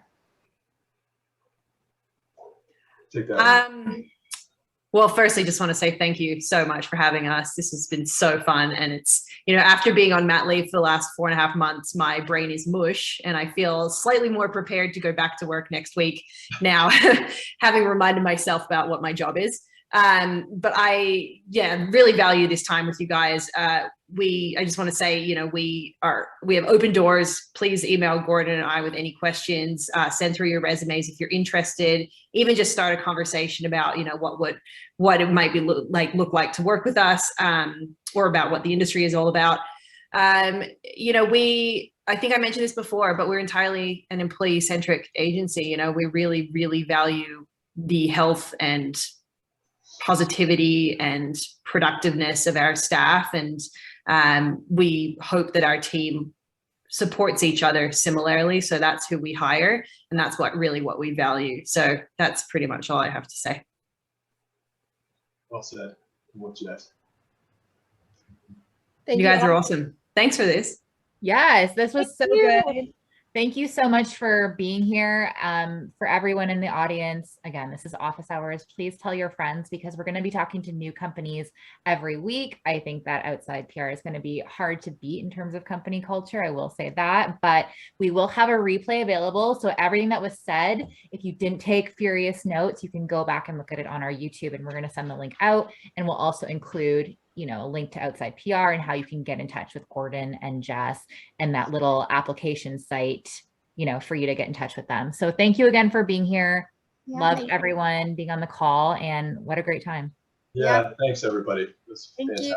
Take that. Well, firstly, just want to say thank you so much for having us. This has been so fun. And it's, after being on mat leave for the last 4.5 months, my brain is mush and I feel slightly more prepared to go back to work next week now, having reminded myself about what my job is. But I really value this time with you guys. I just want to say, we have open doors. Please email Gordon and I with any questions, send through your resumes if you're interested, even just start a conversation about, what it might be look like to work with us, or about what the industry is all about. I think I mentioned this before, but we're entirely an employee-centric agency. We really, really value the health and positivity and productiveness of our staff, and we hope that our team supports each other similarly. So that's who we hire, and that's what we value. So that's pretty much all I have to say. Well said. What's Jess? You guys are awesome. Thanks for this. Yes, this was so good. Thank you so much for being here. For everyone in the audience, again, this is office hours. Please tell your friends, because we're going to be talking to new companies every week. I think that Outside PR is going to be hard to beat in terms of company culture. I will say that, but we will have a replay available. So everything that was said, if you didn't take furious notes, you can go back and look at it on our YouTube, and we're going to send the link out, and we'll also include a link to Outside PR and how you can get in touch with Gordon and Jess and that little application site, for you to get in touch with them. So thank you again for being here. Yeah, Loved everyone being on the call, and what a great time. Yeah. Thanks everybody. It was fantastic.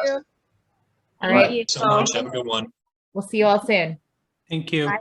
All right. Thank you so much. Have a good one. We'll see you all soon. Thank you. Bye.